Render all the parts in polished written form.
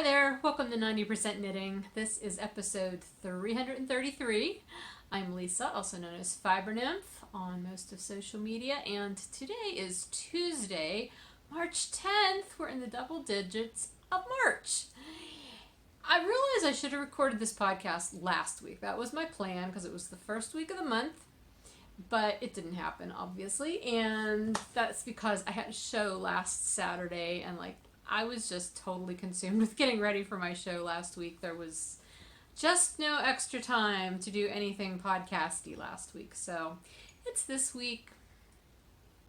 Hi there, welcome to 90% Knitting. This is episode 333. I'm Lisa, also known as Fiber Nymph on most of social media, and today is Tuesday, March 10th. We're in the double digits of March. I realized I should have recorded this podcast last week. That was my plan because it was the first week of the month, but it didn't happen, obviously, and that's because I had a show last Saturday, and I was just totally consumed with getting ready for my show last week. There was just no extra time to do anything podcasty last week. So it's this week.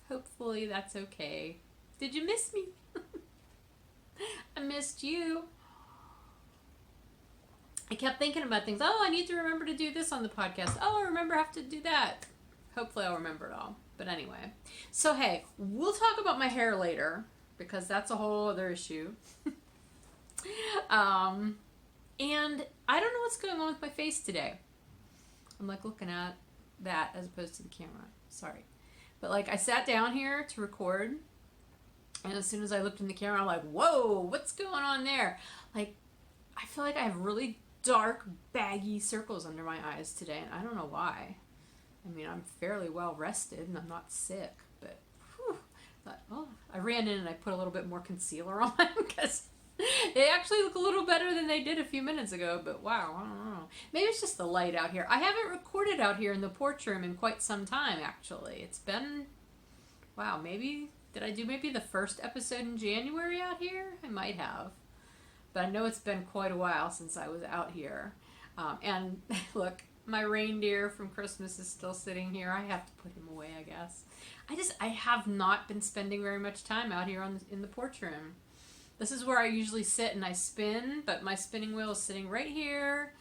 Hopefully that's okay. Did you miss me? I missed you. I kept thinking about things. Oh, I need to remember to do this on the podcast. Oh, I remember I have to do that. Hopefully I'll remember it all. But anyway. So hey, we'll talk about my hair later, because that's a whole other issue. And I don't know what's going on with my face today. I'm looking at that as opposed to the camera. Sorry. But I sat down here to record, and as soon as I looked in the camera, I'm like, whoa, what's going on there? I feel like I have really dark, baggy circles under my eyes today, and I don't know why. I mean, I'm fairly well rested, and I'm not sick, but I ran in and I put a little bit more concealer on because they actually look a little better than they did a few minutes ago, but wow, I don't know. Maybe it's just the light out here. I haven't recorded out here in the porch room in quite some time, actually. It's been, wow, did I do the first episode in January out here? I might have. But I know it's been quite a while since I was out here. And look, my reindeer from Christmas is still sitting here. I have to put him away, I guess. I have not been spending very much time out here in the porch room. This is where I usually sit and I spin, but my spinning wheel is sitting right here,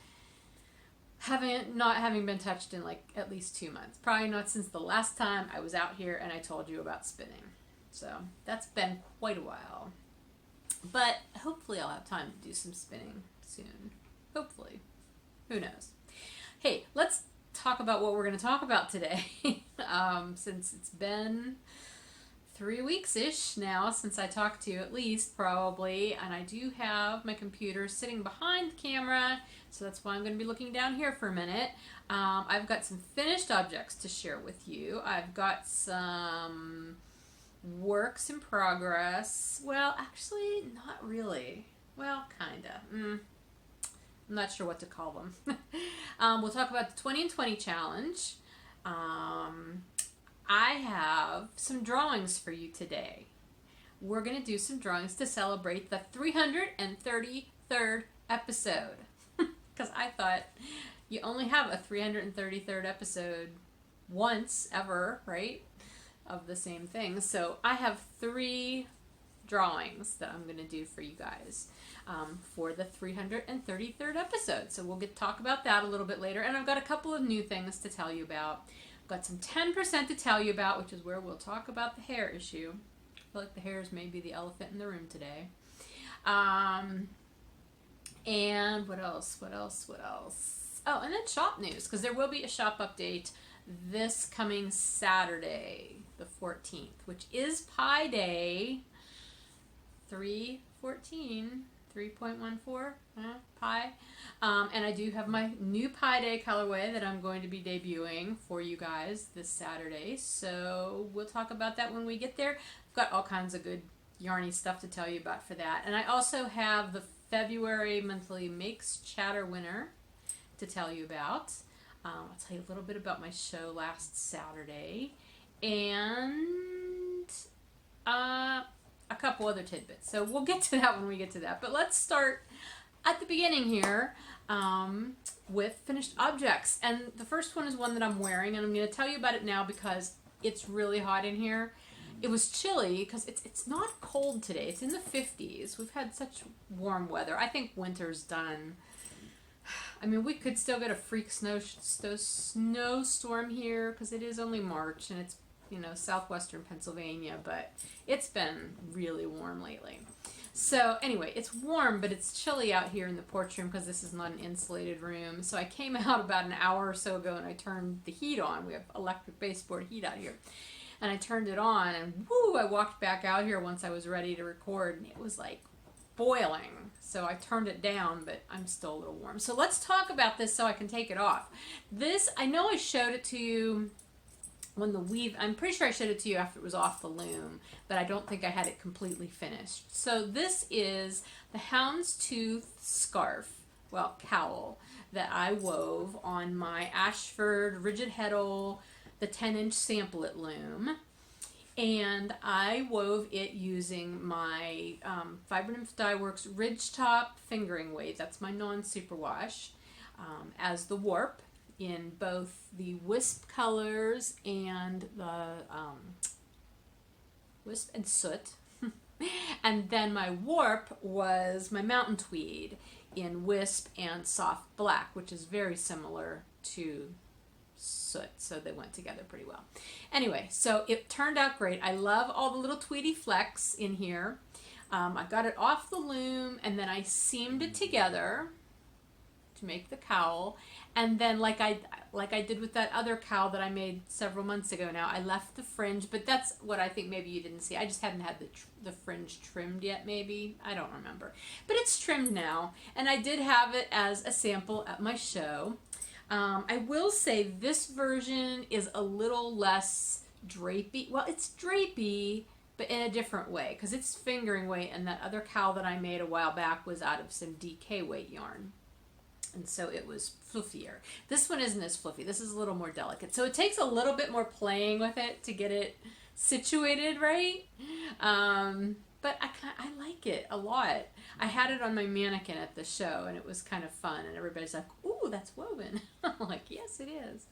not having been touched in at least 2 months. Probably not since the last time I was out here and I told you about spinning. So that's been quite a while. But hopefully I'll have time to do some spinning soon. Hopefully. Who knows? Hey, let's talk about what we're going to talk about today. Since it's been 3 weeks-ish now since I talked to you, at least, probably. And I do have my computer sitting behind the camera, so that's why I'm going to be looking down here for a minute. I've got some finished objects to share with you. I've got some works in progress. Well, actually, not really. Well, kinda. I'm not sure what to call them. We'll talk about the 20 and 20 challenge. I have some drawings for you today. We're going to do some drawings to celebrate the 333rd episode. Because I thought you only have a 333rd episode once ever, right? Of the same thing. So I have 3 drawings that I'm going to do for you guys for the 333rd episode. So we'll talk about that a little bit later. And I've got a couple of new things to tell you about. I've got some 10% to tell you about, which is where we'll talk about the hair issue. I feel like the hair is maybe the elephant in the room today. And what else? Oh, and then shop news, because there will be a shop update this coming Saturday, the 14th, which is Pi Day. 3.14 Pi. And I do have my new Pi Day colorway that I'm going to be debuting for you guys this Saturday. So we'll talk about that when we get there. I've got all kinds of good yarny stuff to tell you about for that. And I also have the February monthly Makes Chatter winner to tell you about. I'll tell you a little bit about my show last Saturday. And a couple other tidbits. So we'll get to that when we get to that. But let's start at the beginning here with finished objects. And the first one is one that I'm wearing, and I'm going to tell you about it now because it's really hot in here. It was chilly because it's not cold today. It's in the 50s. We've had such warm weather. I think winter's done. I mean, we could still get a freak snowstorm here because it is only March and it's southwestern Pennsylvania, but it's been really warm lately. So anyway, it's warm, but it's chilly out here in the porch room because this is not an insulated room. So I came out about an hour or so ago and I turned the heat on. We have electric baseboard heat out here. And I turned it on and woo, I walked back out here once I was ready to record and it was boiling. So I turned it down, but I'm still a little warm. So let's talk about this so I can take it off. This, I know I showed it to you when the weave, I'm pretty sure I showed it to you after it was off the loom, but I don't think I had it completely finished. So this is the Houndtooth scarf, well, cowl, that I wove on my Ashford Rigid Heddle, the 10-inch sample-it loom. And I wove it using my Fiber Nymph Dye Works Ridgetop fingering weight. That's my non-superwash, as the warp in both the wisp colors and the wisp and soot. And then my warp was my mountain tweed in wisp and soft black, which is very similar to soot, so they went together pretty well. Anyway, so it turned out great. I love all the little tweedy flecks in here. I got it off the loom, and then I seamed it together to make the cowl. And then, like I did with that other cowl that I made several months ago now, I left the fringe, but that's what I think maybe you didn't see. I just hadn't had the fringe trimmed yet, maybe. I don't remember. But it's trimmed now, and I did have it as a sample at my show. I will say this version is a little less drapey. Well, it's drapey, but in a different way, because it's fingering weight, and that other cowl that I made a while back was out of some DK weight yarn. And so it was fluffier. This one isn't as fluffy. This is a little more delicate. So it takes a little bit more playing with it to get it situated right. But I like it a lot. I had it on my mannequin at the show, and it was kind of fun. And everybody's like, ooh, that's woven. I'm like, yes, it is.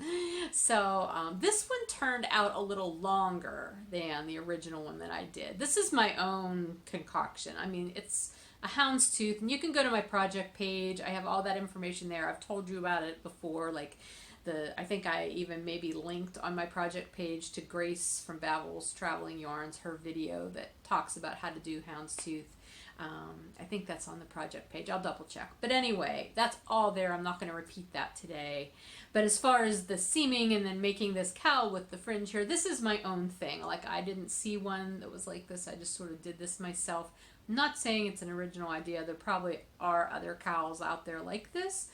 So this one turned out a little longer than the original one that I did. This is my own concoction. I mean, it's a houndstooth, and you can go to my project page. I have all that information there. I've told you about it before, like I think I even maybe linked on my project page to Grace from Babel's Traveling Yarns, her video that talks about how to do houndstooth. I think that's on the project page. I'll double check. But anyway, that's all there. I'm not going to repeat that today. But as far as the seaming and then making this cowl with the fringe here, this is my own thing. Like, I didn't see one that was like this. I just sort of did this myself. I'm not saying it's an original idea. There probably are other cowls out there like this.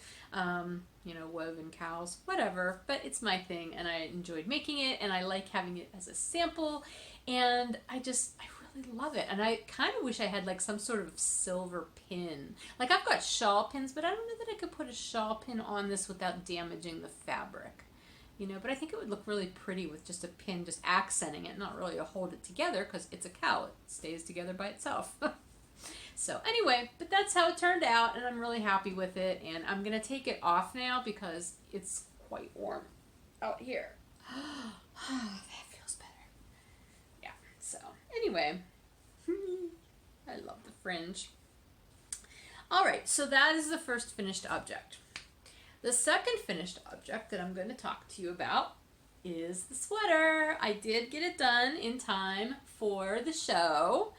You know, woven cowls, whatever. But it's my thing, and I enjoyed making it, and I like having it as a sample. And I really love it. And I kind of wish I had like some sort of silver pin. Like, I've got shawl pins, but I don't know that I could put a shawl pin on this without damaging the fabric. You know, but I think it would look really pretty with just a pin, just accenting it, not really to hold it together, because it's a cowl. It stays together by itself. So anyway, but that's how it turned out, and I'm really happy with it. And I'm going to take it off now because it's quite warm out here. That feels better. Yeah, so anyway, I love the fringe. All right, so that is the first finished object. The second finished object that I'm going to talk to you about is the sweater. I did get it done in time for the show.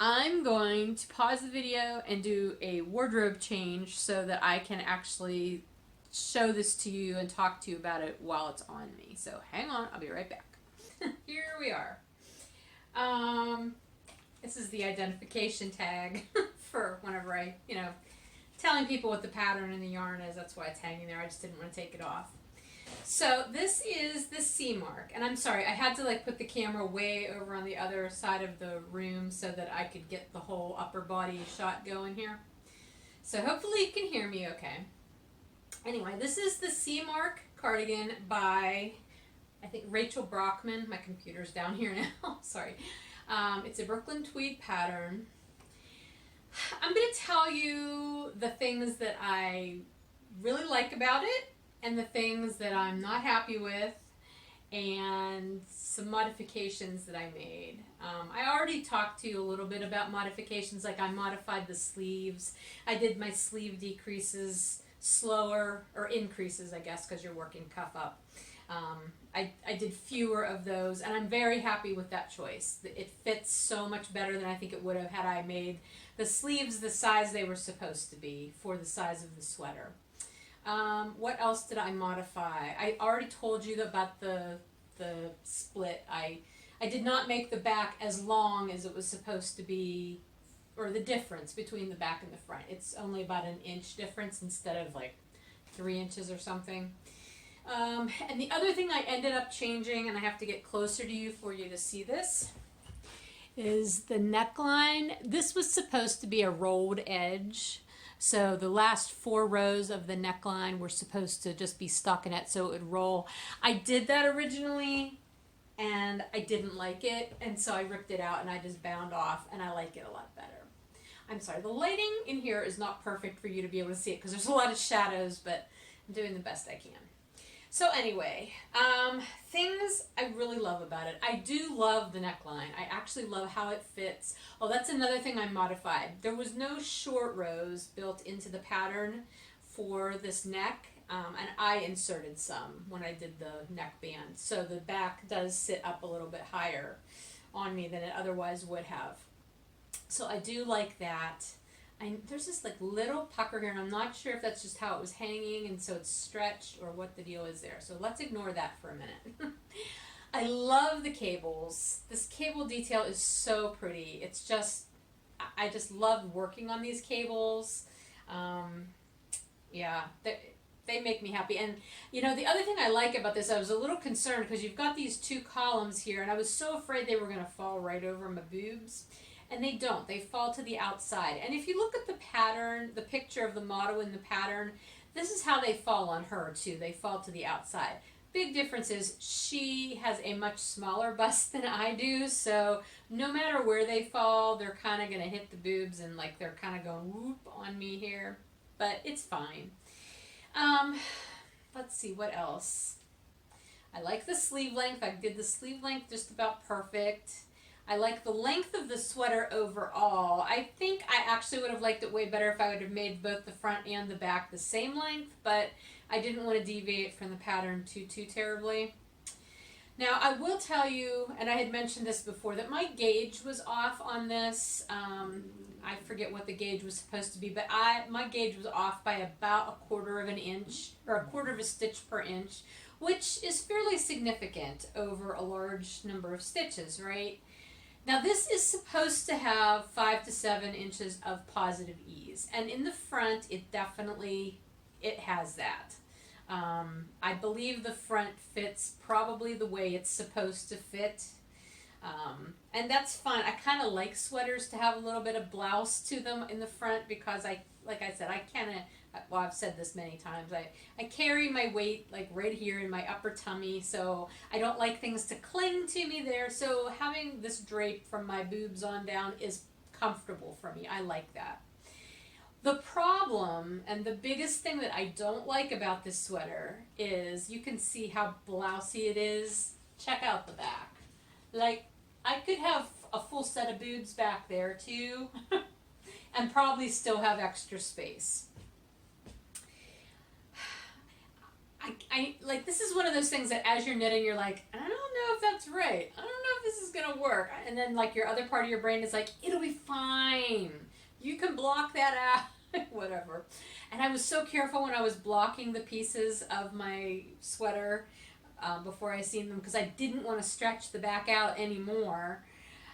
I'm going to pause the video and do a wardrobe change so that I can actually show this to you and talk to you about it while it's on me. So hang on, I'll be right back. Here we are. This is the identification tag for whenever I, telling people what the pattern in the yarn is. That's why it's hanging there. I just didn't want to take it off. So this is the Seamark, and I'm sorry, I had to like put the camera way over on the other side of the room so that I could get the whole upper body shot going here. So hopefully you can hear me okay. Anyway, this is the Seamark cardigan by, I think, Rachel Brockman. My computer's down here now. Sorry. It's a Brooklyn tweed pattern. I'm going to tell you the things that I really like about it, and the things that I'm not happy with, and some modifications that I made. I already talked to you a little bit about modifications, like I modified the sleeves. I did my sleeve decreases slower, or increases, I guess, because you're working cuff up. I did fewer of those, and I'm very happy with that choice. It fits so much better than I think it would have had I made the sleeves the size they were supposed to be for the size of the sweater. What else did I modify? I already told you about the split. I did not make the back as long as it was supposed to be or the difference between the back and the front. It's only about an inch difference instead of like 3 inches or something. And the other thing I ended up changing, and I have to get closer to you for you to see this, is the neckline. This was supposed to be a rolled edge. So the last 4 rows of the neckline were supposed to just be stockinette so it would roll. I did that originally and I didn't like it, and so I ripped it out and I just bound off, and I like it a lot better. I'm sorry, the lighting in here is not perfect for you to be able to see it because there's a lot of shadows, but I'm doing the best I can. So anyway, things I really love about it. I do love the neckline. I actually love how it fits. Oh, that's another thing I modified. There was no short rows built into the pattern for this neck, and I inserted some when I did the neckband. So the back does sit up a little bit higher on me than it otherwise would have. So I do like that. There's this like little pucker here, and I'm not sure if that's just how it was hanging and so it's stretched or what the deal is there. So let's ignore that for a minute. I love the cables. This cable detail is so pretty. It's just, I just love working on these cables. Yeah, they make me happy. And you know, the other thing I like about this, I was a little concerned because you've got these 2 columns here, and I was so afraid they were going to fall right over my boobs. And they don't. They fall to the outside. And if you look at the pattern, the picture of the model in the pattern, this is how they fall on her too. They fall to the outside. Big difference is she has a much smaller bust than I do, so no matter where they fall, they're kind of going to hit the boobs and like they're kind of going whoop on me here. But it's fine. Let's see, what else? I like the sleeve length. I did the sleeve length just about perfect. I like the length of the sweater overall. I think I actually would have liked it way better if I would have made both the front and the back the same length, but I didn't want to deviate from the pattern too terribly. Now, I will tell you, and I had mentioned this before, that my gauge was off on this. I forget what the gauge was supposed to be, but my gauge was off by about 1/4 of an inch, or 1/4 of a stitch per inch, which is fairly significant over a large number of stitches, right? Now this is supposed to have 5 to 7 inches of positive ease, and in the front it definitely has that. I believe the front fits probably the way it's supposed to fit, and that's fine. I kind of like sweaters to have a little bit of blouse to them in the front because like I said, well, I've said this many times, I carry my weight like right here in my upper tummy, so I don't like things to cling to me there, so having this drape from my boobs on down is comfortable for me. I like that. The problem, and the biggest thing that I don't like about this sweater, is you can see how blousy it is. Check out the back. Like, I could have a full set of boobs back there too, and probably still have extra space. I like, this is one of those things that as you're knitting, you're like, I don't know if that's right. I don't know if this is going to work. And then like your other part of your brain is like, it'll be fine. You can block that out, whatever. And I was so careful when I was blocking the pieces of my sweater before I seamed them, because I didn't want to stretch the back out anymore.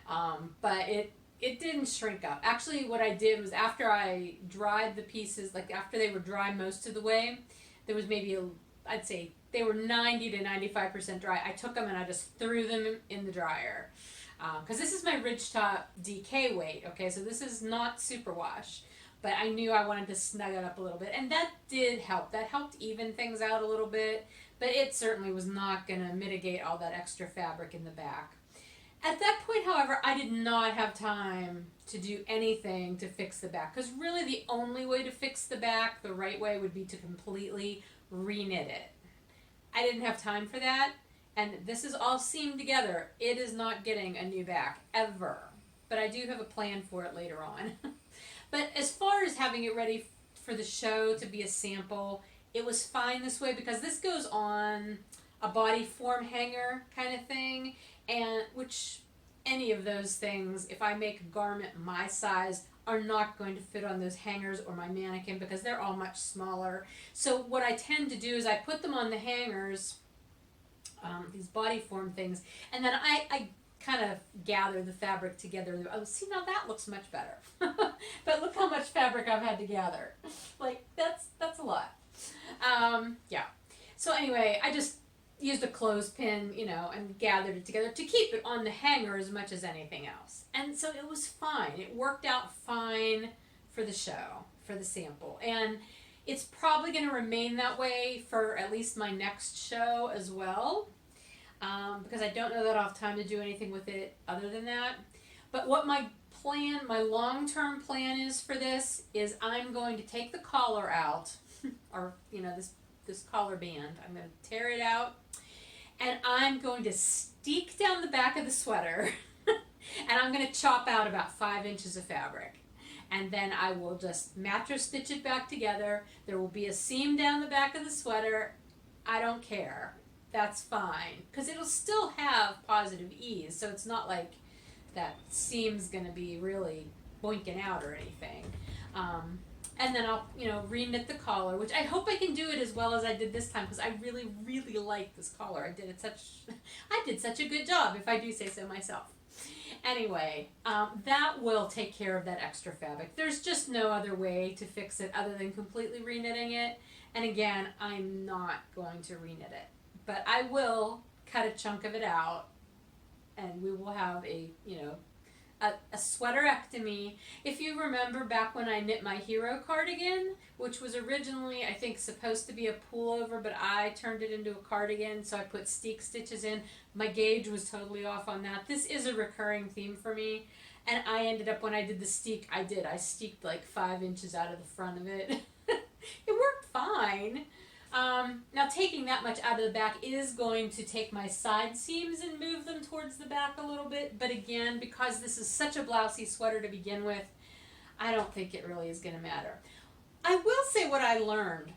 But it didn't shrink up. Actually, what I did was after I dried the pieces, like after they were dry most of the way, there was maybe I'd say they were 90 to 95% dry. I took them and I just threw them in the dryer. Because this is my Ridgetop DK weight, okay? So this is not superwash. But I knew I wanted to snug it up a little bit. And that did help. That helped even things out a little bit. But it certainly was not going to mitigate all that extra fabric in the back. At that point, however, I did not have time to do anything to fix the back. Because really the only way to fix the back the right way would be to completely reknit it. I didn't have time for that. And this is all seamed together. It is not getting a new back, ever. But I do have a plan for it later on. But as far as having it ready for the show to be a sample, it was fine this way because this goes on a body form hanger kind of thing. And which any of those things, if I make a garment my size, are not going to fit on those hangers or my mannequin because they're all much smaller. So what I tend to do is I put them on the hangers, these body form things, and then I kind of gather the fabric together. Oh, see, now that looks much better. But look how much fabric I've had to gather. Like, that's a lot. Yeah. So anyway, I just used a clothespin, you know, and gathered it together to keep it on the hanger as much as anything else. And so it was fine. It worked out fine for the show, for the sample. And it's probably going to remain that way for at least my next show as well. Because I don't know that I'll have time to do anything with it other than that. But what my plan, my long-term plan is for this is I'm going to take the collar out, or, you know, this collar band. I'm going to tear it out, and I'm going to steek down the back of the sweater, and I'm going to chop out about 5 inches of fabric. And then I will just mattress stitch it back together. There will be a seam down the back of the sweater. I don't care. That's fine. Because it'll still have positive ease, so it's not like that seam's going to be really boinking out or anything. And then I'll, you know, re-knit the collar, which I hope I can do it as well as I did this time, because I really, really like this collar. I did such a good job, if I do say so myself. Anyway, that will take care of that extra fabric. There's just no other way to fix it other than completely re-knitting it. And again, I'm not going to re-knit it. But I will cut a chunk of it out, and we will have a, you know, a sweaterectomy. If you remember back when I knit my hero cardigan, which was originally, I think, supposed to be a pullover, but I turned it into a cardigan, so I put steek stitches in. My gauge was totally off on that. This is a recurring theme for me, and I ended up, when I did the steek, I steeked like 5 inches out of the front of it. It worked fine. Now, taking that much out of the back is going to take my side seams and move them towards the back a little bit. But again, because this is such a blousey sweater to begin with, I don't think it really is going to matter. I will say what I learned.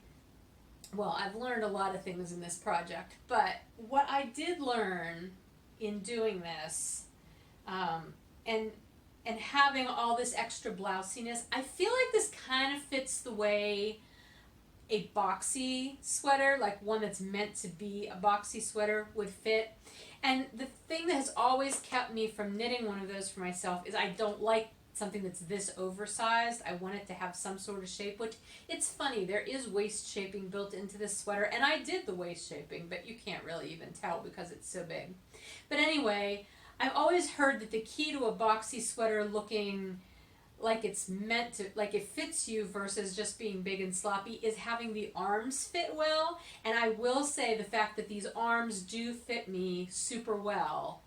Well, I've learned a lot of things in this project, but what I did learn in doing this, and having all this extra blousiness, I feel like this kind of fits the way a boxy sweater, like one that's meant to be a boxy sweater, would fit. And the thing that has always kept me from knitting one of those for myself is I don't like something that's this oversized. I want it to have some sort of shape, which, it's funny, there is waist shaping built into this sweater, and I did the waist shaping, but you can't really even tell because it's so big. But anyway, I've always heard that the key to a boxy sweater looking like it's meant to, like it fits you versus just being big and sloppy, is having the arms fit well. And I will say the fact that these arms do fit me super well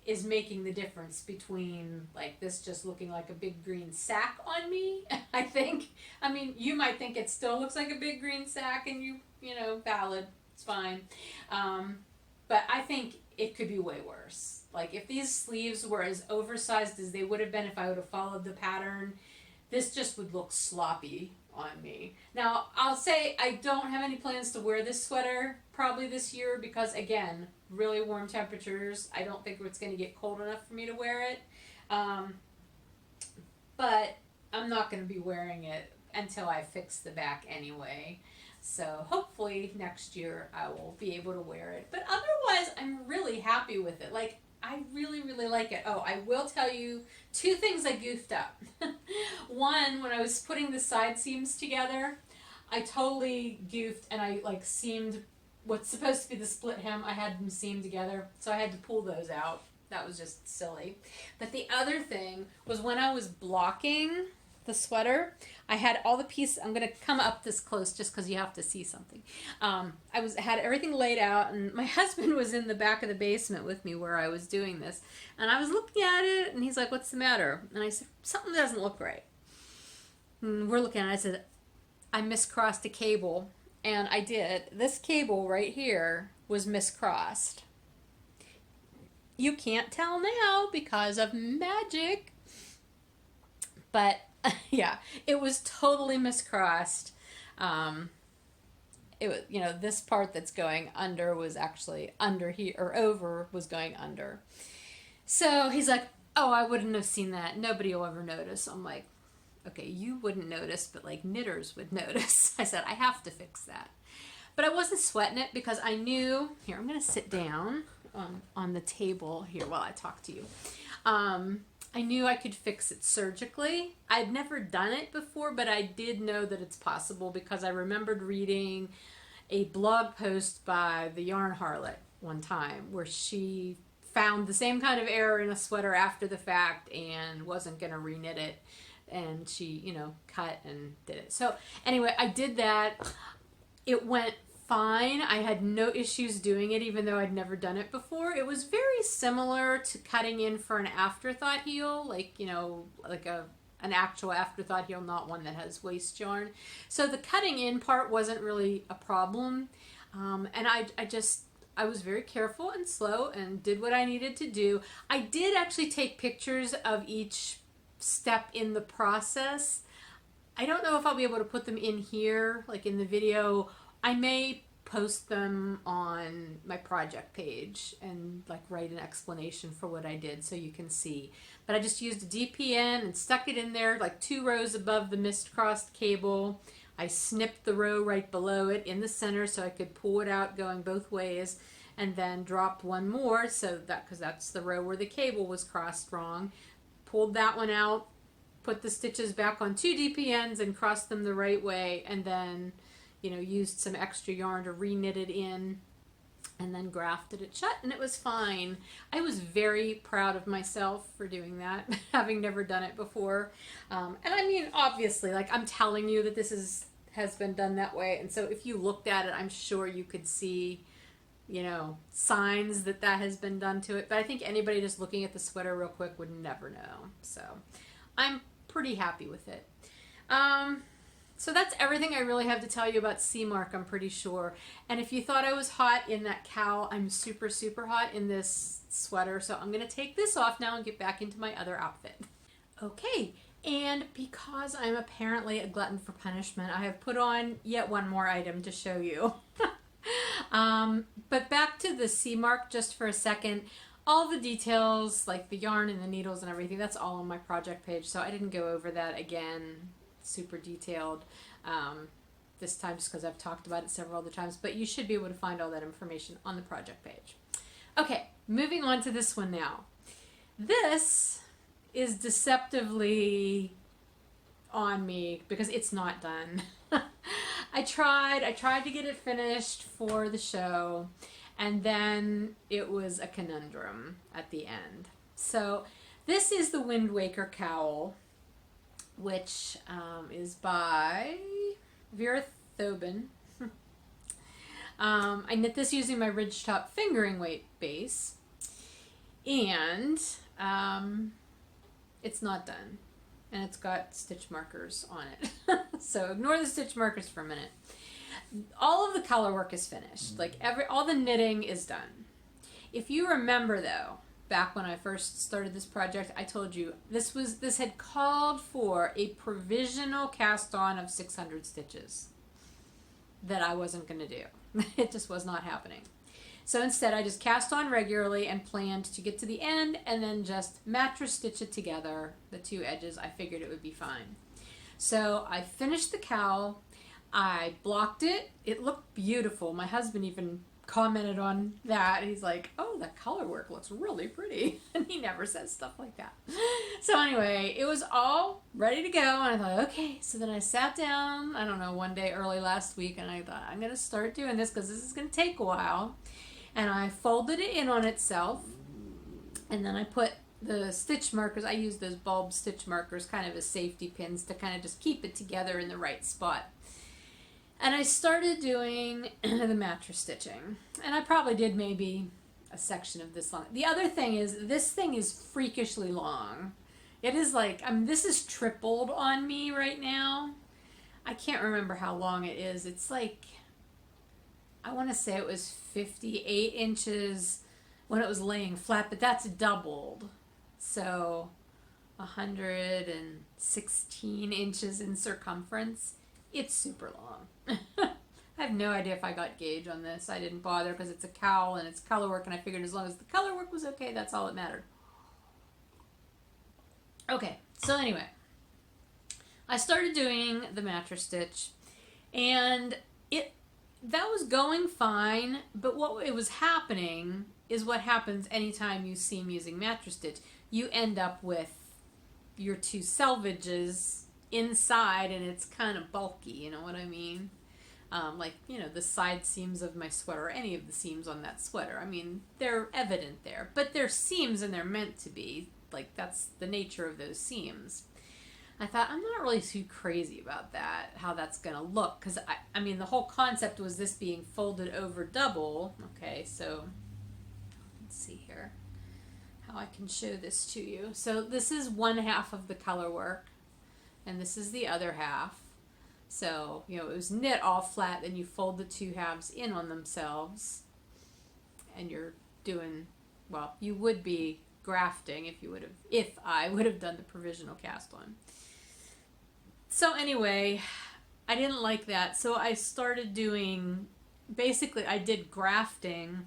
is making the difference between like this just looking like a big green sack on me. I think, I mean, you might think it still looks like a big green sack, and you know, valid, it's fine. But I think it could be way worse. Like, if these sleeves were as oversized as they would have been if I would have followed the pattern, this just would look sloppy on me. Now, I'll say I don't have any plans to wear this sweater probably this year because, again, really warm temperatures. I don't think it's going to get cold enough for me to wear it. But I'm not going to be wearing it until I fix the back anyway. So hopefully next year I will be able to wear it. But otherwise, I'm really happy with it. Like, I really, really like it. Oh, I will tell you 2 things I goofed up. One, when I was putting the side seams together, I totally goofed and I like seamed what's supposed to be the split hem. I had them seamed together, so I had to pull those out. That was just silly. But the other thing was when I was blocking the sweater, I had all the pieces. I'm going to come up this close just because you have to see something. Had everything laid out, and my husband was in the back of the basement with me where I was doing this, and I was looking at it, and he's like, "What's the matter?" And I said, "Something doesn't look right." And we're looking at it. I said, "I miscrossed a cable," and I did. This cable right here was miscrossed. You can't tell now because of magic, but yeah, it was totally miscrossed. It was, you know, this part that's going under was actually under here, or over was going under. So he's like, "Oh, I wouldn't have seen that. Nobody will ever notice." I'm like, "Okay, you wouldn't notice, but like knitters would notice." I said, "I have to fix that." But I wasn't sweating it because I knew, here, I'm going to sit down on the table here while I talk to you. I knew I could fix it surgically. I'd never done it before, but I did know that it's possible because I remembered reading a blog post by the Yarn Harlot one time where she found the same kind of error in a sweater after the fact and wasn't going to reknit it. And she, you know, cut and did it. So anyway, I did that. It went fine. I had no issues doing it, even though I'd never done it before. It was very similar to cutting in for an afterthought heel, like, you know, like an actual afterthought heel, not one that has waste yarn. So the cutting in part wasn't really a problem. And I was very careful and slow and did what I needed to do. I did actually take pictures of each step in the process. I don't know if I'll be able to put them in here, like in the video. I may post them on my project page and like write an explanation for what I did so you can see. But I just used a DPN and stuck it in there like 2 rows above the mist crossed cable. I snipped the row right below it in the center so I could pull it out going both ways, and then dropped one more so that, because that's the row where the cable was crossed wrong. Pulled that one out, put the stitches back on 2 DPNs and crossed them the right way, and then, you know, used some extra yarn to reknit it in and then grafted it shut, and it was fine. I was very proud of myself for doing that, having never done it before. And I mean, obviously, like, I'm telling you that this has been done that way, and so if you looked at it, I'm sure you could see, you know, signs that has been done to it. But I think anybody just looking at the sweater real quick would never know. So I'm pretty happy with it. So that's everything I really have to tell you about Seamark, I'm pretty sure. And if you thought I was hot in that cowl, I'm super, super hot in this sweater. So I'm going to take this off now and get back into my other outfit. Okay, and because I'm apparently a glutton for punishment, I have put on yet one more item to show you. But back to the Seamark just for a second. All the details, like the yarn and the needles and everything, that's all on my project page. So I didn't go over that again, super detailed, this time just because I've talked about it several other times. But you should be able to find all that information on the project page. Okay, moving on to this one now. This is deceptively on me because it's not done. I tried to get it finished for the show, and then it was a conundrum at the end. So this is the Waker Cowl, which is by Vera Thobin. I knit this using my Ridgetop fingering weight base, and it's not done. And it's got stitch markers on it. So ignore the stitch markers for a minute. All of the color work is finished. Like all the knitting is done. If you remember though, back when I first started this project, I told you this had called for a provisional cast on of 600 stitches that I wasn't going to do. It just was not happening. So instead I just cast on regularly and planned to get to the end and then just mattress stitch it together, the 2 edges. I figured it would be fine. So I finished the cowl, I blocked it, it looked beautiful. My husband even commented on that. He's like, oh, that color work looks really pretty. And he never says stuff like that. So anyway, it was all ready to go, and I thought, okay. So then I sat down, I don't know, one day early last week, and I thought, I'm going to start doing this because this is going to take a while. And I folded it in on itself, and then I put the stitch markers. I use those bulb stitch markers kind of as safety pins to kind of just keep it together in the right spot. And I started doing the mattress stitching, and I probably did maybe a section of this long. The other thing is, this thing is freakishly long. It is like, this is tripled on me right now. I can't remember how long it is. It's like, I want to say it was 58 inches when it was laying flat, but that's doubled. So 116 inches in circumference. It's super long. I have no idea if I got gauge on this. I didn't bother because it's a cowl and it's color work, and I figured as long as the color work was okay, that's all that mattered. Okay, so anyway, I started doing the mattress stitch, and that was going fine, but what it was happening is what happens anytime you seam using mattress stitch. You end up with your two selvages inside, and it's kind of bulky, you know what I mean? Like, you know, the side seams of my sweater, or any of the seams on that sweater. I mean, they're evident there, but they're seams and they're meant to be. Like, that's the nature of those seams. I thought, I'm not really too crazy about that, how that's going to look, because, I mean, the whole concept was this being folded over double. Okay, so let's see here how I can show this to you. So this is one half of the color work, and this is the other half. So, you know, it was knit all flat, then you fold the two halves in on themselves, and you're doing, well, you would be grafting if I would have done the provisional cast on. So anyway, I didn't like that, so I started doing, basically I did grafting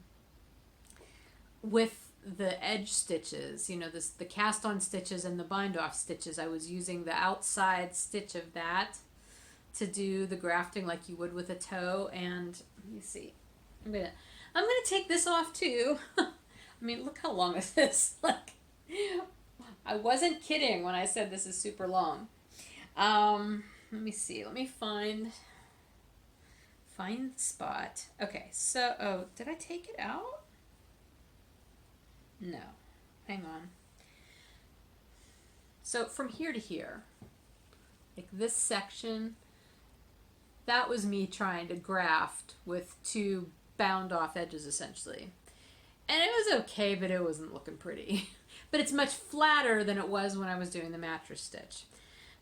with the edge stitches, you know, the cast on stitches and the bind off stitches. I was using the outside stitch of that to do the grafting like you would with a toe. And let me see, I'm gonna take this off too. I mean, look how long is this? Like, I wasn't kidding when I said this is super long. Let me see, let me find the spot. Okay, so, oh, did I take it out? No, hang on. So from here to here, like this section, that was me trying to graft with two bound off edges essentially. And it was okay, but it wasn't looking pretty. But it's much flatter than it was when I was doing the mattress stitch.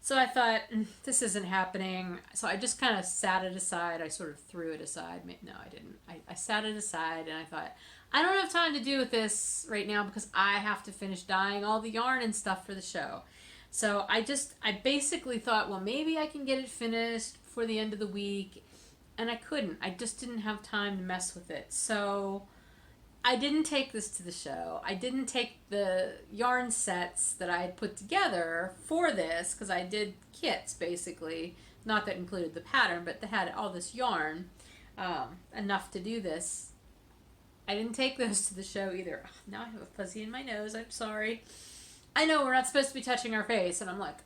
So I thought, this isn't happening. So I just kind of sat it aside. I sort of threw it aside. No, I didn't. I sat it aside, and I thought, I don't have time to do with this right now because I have to finish dyeing all the yarn and stuff for the show. So I basically thought, well, maybe I can get it finished before the end of the week. And I couldn't. I just didn't have time to mess with it. So I didn't take this to the show. I didn't take the yarn sets that I had put together for this, because I did kits basically, not that included the pattern, but they had all this yarn, enough to do this. I didn't take those to the show either. Now I have a fuzzy in my nose, I'm sorry. I know we're not supposed to be touching our face, and I'm like,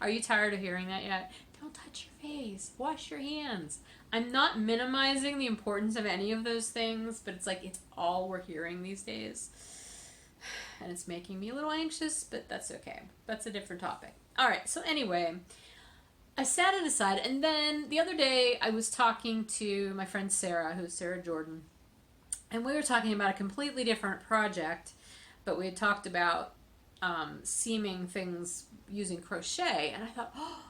are you tired of hearing that yet? Don't touch your face, wash your hands. I'm not minimizing the importance of any of those things, but it's like, it's all we're hearing these days. And it's making me a little anxious, but that's okay. That's a different topic. All right, so anyway, I sat it aside, and then the other day I was talking to my friend Sarah, who's Sarah Jordan, and we were talking about a completely different project, but we had talked about seaming things using crochet, and I thought, oh,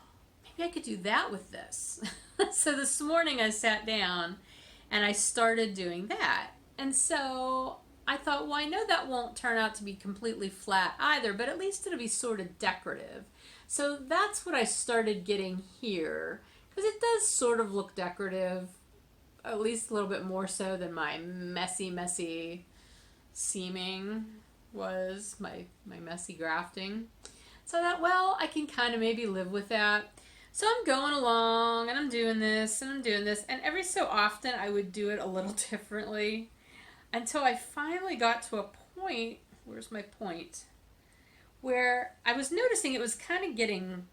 maybe I could do that with this. So this morning I sat down and I started doing that. And so I thought, well, I know that won't turn out to be completely flat either, but at least it'll be sort of decorative. So that's what I started getting here, because it does sort of look decorative, at least a little bit more so than my messy seaming was, my messy grafting. So I thought, well, I can kind of maybe live with that. So I'm going along, and I'm doing this, and I'm doing this, and every so often I would do it a little differently until I finally got to a point, where's my point, where I was noticing it was kind of getting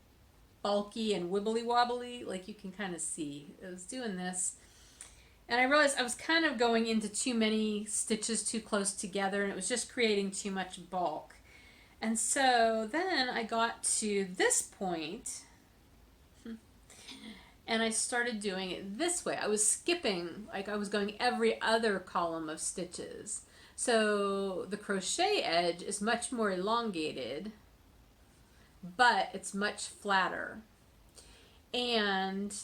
bulky and wibbly wobbly, like you can kind of see. I was doing this, and I realized I was kind of going into too many stitches too close together, and it was just creating too much bulk. And so then I got to this point, and I started doing it this way. I was skipping, like I was going every other column of stitches. So the crochet edge is much more elongated, but it's much flatter. And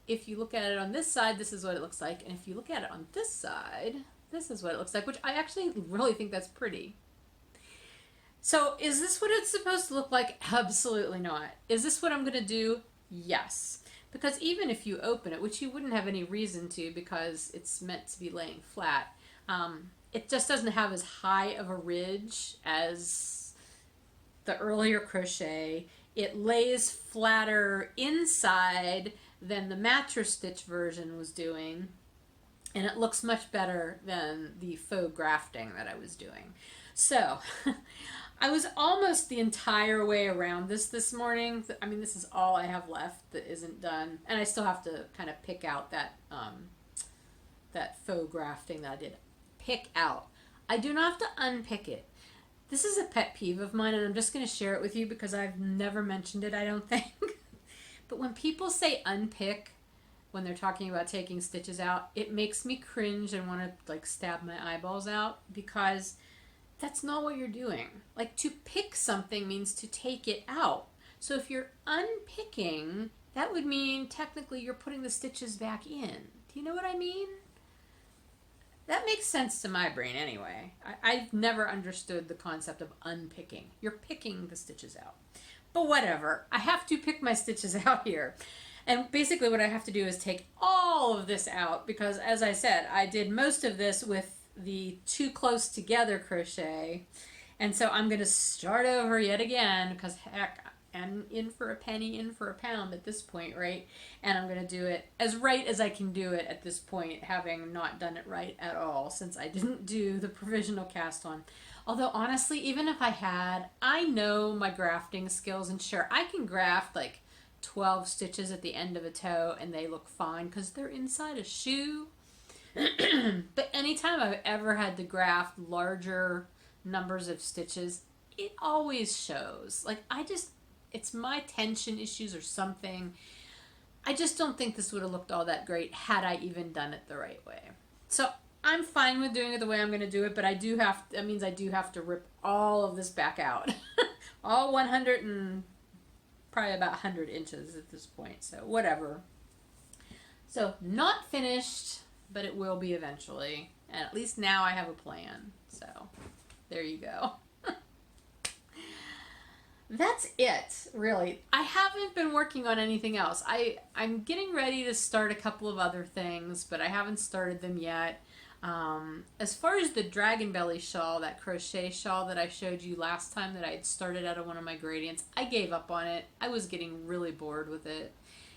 if you look at it on this side, this is what it looks like. And if you look at it on this side, this is what it looks like, which I actually really think that's pretty. So is this what it's supposed to look like? Absolutely not. Is this what I'm going to do? Yes. Because even if you open it, which you wouldn't have any reason to because it's meant to be laying flat, it just doesn't have as high of a ridge as the earlier crochet. It lays flatter inside than the mattress stitch version was doing. And it looks much better than the faux grafting that I was doing. So I was almost the entire way around this morning. I mean, this is all I have left that isn't done. And I still have to kind of pick out that faux grafting that I did. Pick out. I do not have to unpick it. This is a pet peeve of mine, and I'm just going to share it with you because I've never mentioned it, I don't think. But when people say unpick, when they're talking about taking stitches out, it makes me cringe and want to like stab my eyeballs out, because that's not what you're doing. Like, to pick something means to take it out. So if you're unpicking, that would mean technically you're putting the stitches back in. Do you know what I mean? That makes sense to my brain anyway. I've never understood the concept of unpicking. You're picking the stitches out. But whatever. I have to pick my stitches out here. And basically what I have to do is take all of this out, because as I said, I did most of this with the too close together crochet. And so I'm going to start over yet again, because heck, I'm in for a penny, in for a pound at this point, right? And I'm going to do it as right as I can do it at this point, having not done it right at all since I didn't do the provisional cast on. Although honestly, even if I had, I know my grafting skills, and sure, I can graft like 12 stitches at the end of a toe and they look fine because they're inside a shoe. But anytime I've ever had to graft larger numbers of stitches, it always shows. Like, it's my tension issues or something. I just don't think this would have looked all that great had I even done it the right way. So I'm fine with doing it the way I'm going to do it, but that means I do have to rip all of this back out. All 100 and probably about 100 inches at this point, so whatever. So not finished, but it will be eventually. And at least now I have a plan. So there you go. That's it, really. I haven't been working on anything else. I'm getting ready to start a couple of other things, but I haven't started them yet. As far as the dragon belly shawl, that crochet shawl that I showed you last time that I had started out of one of my gradients, I gave up on it. I was getting really bored with it.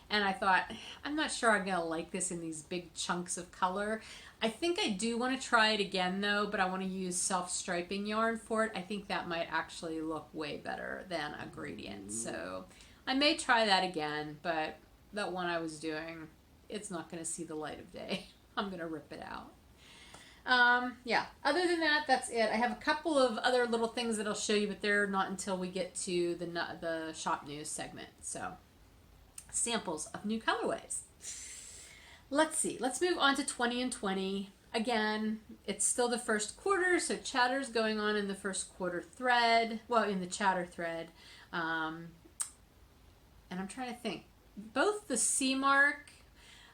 And I thought, I'm not sure I'm going to like this in these big chunks of color. I think I do want to try it again though, but I want to use self-striping yarn for it. I think that might actually look way better than a gradient. So I may try that again, but that one I was doing, it's not going to see the light of day. I'm going to rip it out. Yeah, other than that, that's it. I have a couple of other little things that I'll show you, but they're not until we get to the shop news segment. So samples of new colorways. Let's see. Let's move on to 20 and 20. Again, it's still the first quarter, so chatter's going on in the first quarter thread. Well, in the chatter thread. And I'm trying to think. Both the Seamark,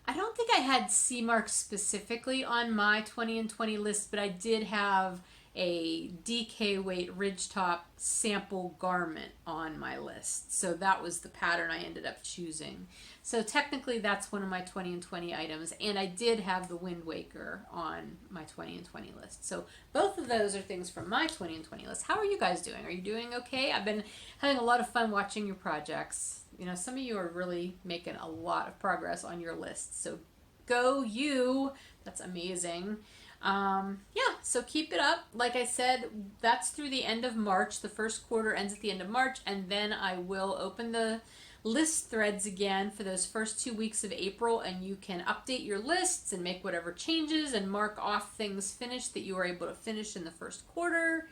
I don't think I had Seamark specifically on my 20 and 20 list, but I did have a DK weight ridgetop sample garment on my list. So that was the pattern I ended up choosing. So technically that's one of my 20 and 20 items, and I did have the Wind Waker on my 20 and 20 list. So both of those are things from my 20 and 20 list. How are you guys doing? Are you doing okay? I've been having a lot of fun watching your projects. You know, some of you are really making a lot of progress on your list. So go you. That's amazing. Yeah, so keep it up. Like I said, that's through the end of March. The first quarter ends at the end of March, and then I will open the list threads again for those first 2 weeks of April, and you can update your lists and make whatever changes and mark off things finished that you were able to finish in the first quarter.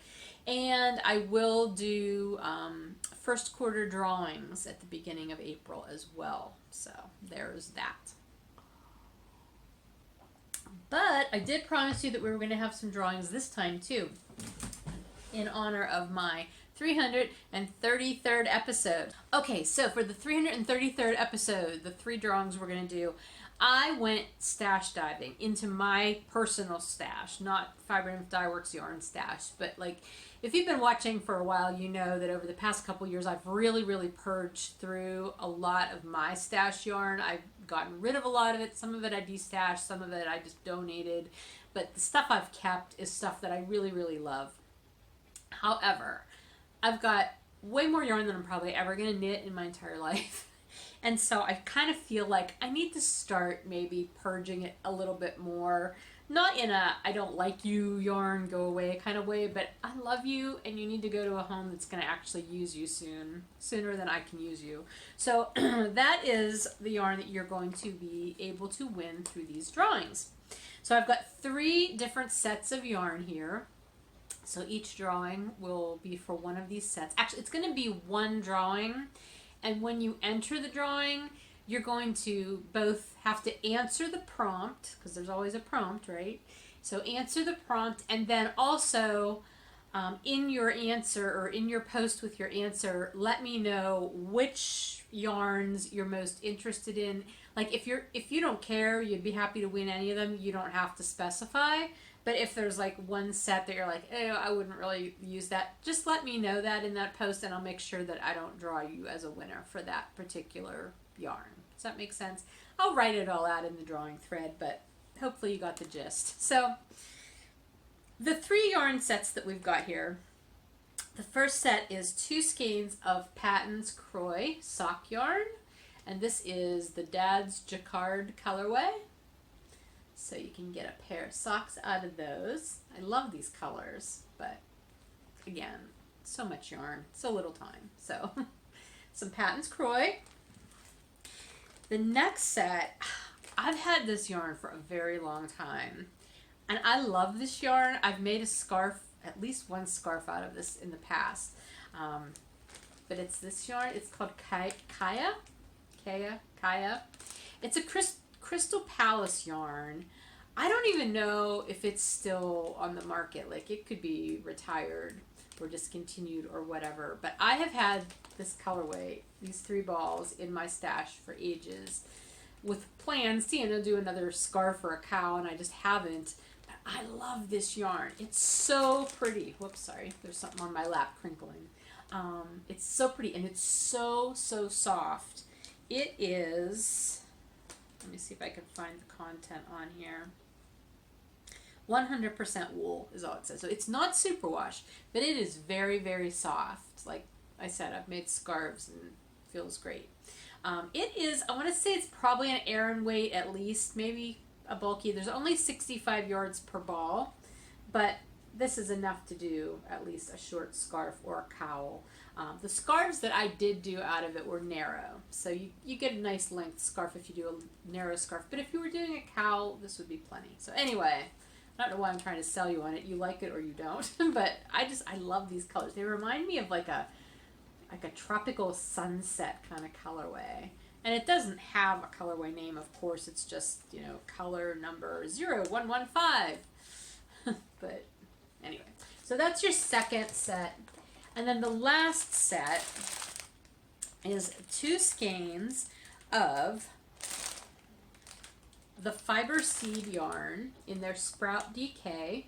And I will do first quarter drawings at the beginning of April as well. So there's that. But I did promise you that we were going to have some drawings this time too, in honor of my 333rd episode. Okay, so for the 333rd episode, the 3 drawings we're going to do, I went stash diving into my personal stash, not Fiber Nymph Dye Works yarn stash, but like, if you've been watching for a while, you know that over the past couple years, I've really purged through a lot of my stash yarn. I've gotten rid of a lot of it. Some of it I destashed, some of it I just donated, but the stuff I've kept is stuff that I really love. However, I've got way more yarn than I'm probably ever going to knit in my entire life. And so I kind of feel like I need to start maybe purging it a little bit more. Not in a I don't like you yarn, go away kind of way, but I love you and you need to go to a home that's going to actually use you sooner than I can use you. So that is the yarn that you're going to be able to win through these drawings. So I've got 3 different sets of yarn here. So each drawing will be for one of these sets. Actually, it's going to be one drawing, and when you enter the drawing, you're going to both have to answer the prompt, because there's always a prompt, right? So answer the prompt, and then also in your answer or in your post with your answer, let me know which yarns you're most interested in. Like if you don't care, you'd be happy to win any of them, you don't have to specify. But if there's like one set that you're like, oh, I wouldn't really use that, just let me know that in that post, and I'll make sure that I don't draw you as a winner for that particular yarn. Does that make sense? I'll write it all out in the drawing thread, but hopefully you got the gist. So the 3 yarn sets that we've got here, the first set is 2 skeins of Patton's Croy sock yarn, and this is the Dad's Jacquard colorway. So you can get a pair of socks out of those. I love these colors, but again, so much yarn, so little time. So some Patton's Croy. The next set, I've had this yarn for a very long time, and I love this yarn. I've made a scarf, at least one scarf out of this in the past, but it's this yarn. It's called Kaya. It's a Crystal Palace yarn. I don't even know if it's still on the market. Like, it could be retired or discontinued or whatever, but I have had this colorway, these 3 balls, in my stash for ages with plans to, do another scarf or a cowl, and I just haven't. But I love this yarn. It's so pretty. Whoops, sorry. There's something on my lap crinkling. It's so pretty, and it's so soft. It is, let me see if I can find the content on here. 100% wool is all it says. So it's not superwash, but it is very soft. Like I said, I've made scarves and it feels great. It is, I want to say it's probably an Aran weight at least, maybe a bulky. There's only 65 yards per ball, but this is enough to do at least a short scarf or a cowl. The scarves that I did do out of it were narrow, so you get a nice length scarf if you do a narrow scarf, but if you were doing a cowl, this would be plenty. So anyway, I don't know why I'm trying to sell you on it. You like it or you don't, but I love these colors. They remind me of like a tropical sunset kind of colorway. And it doesn't have a colorway name, of course. It's just, color number 0115. But anyway, so that's your second set. And then the last set is 2 skeins of the Fiber Seed yarn in their Sprout DK.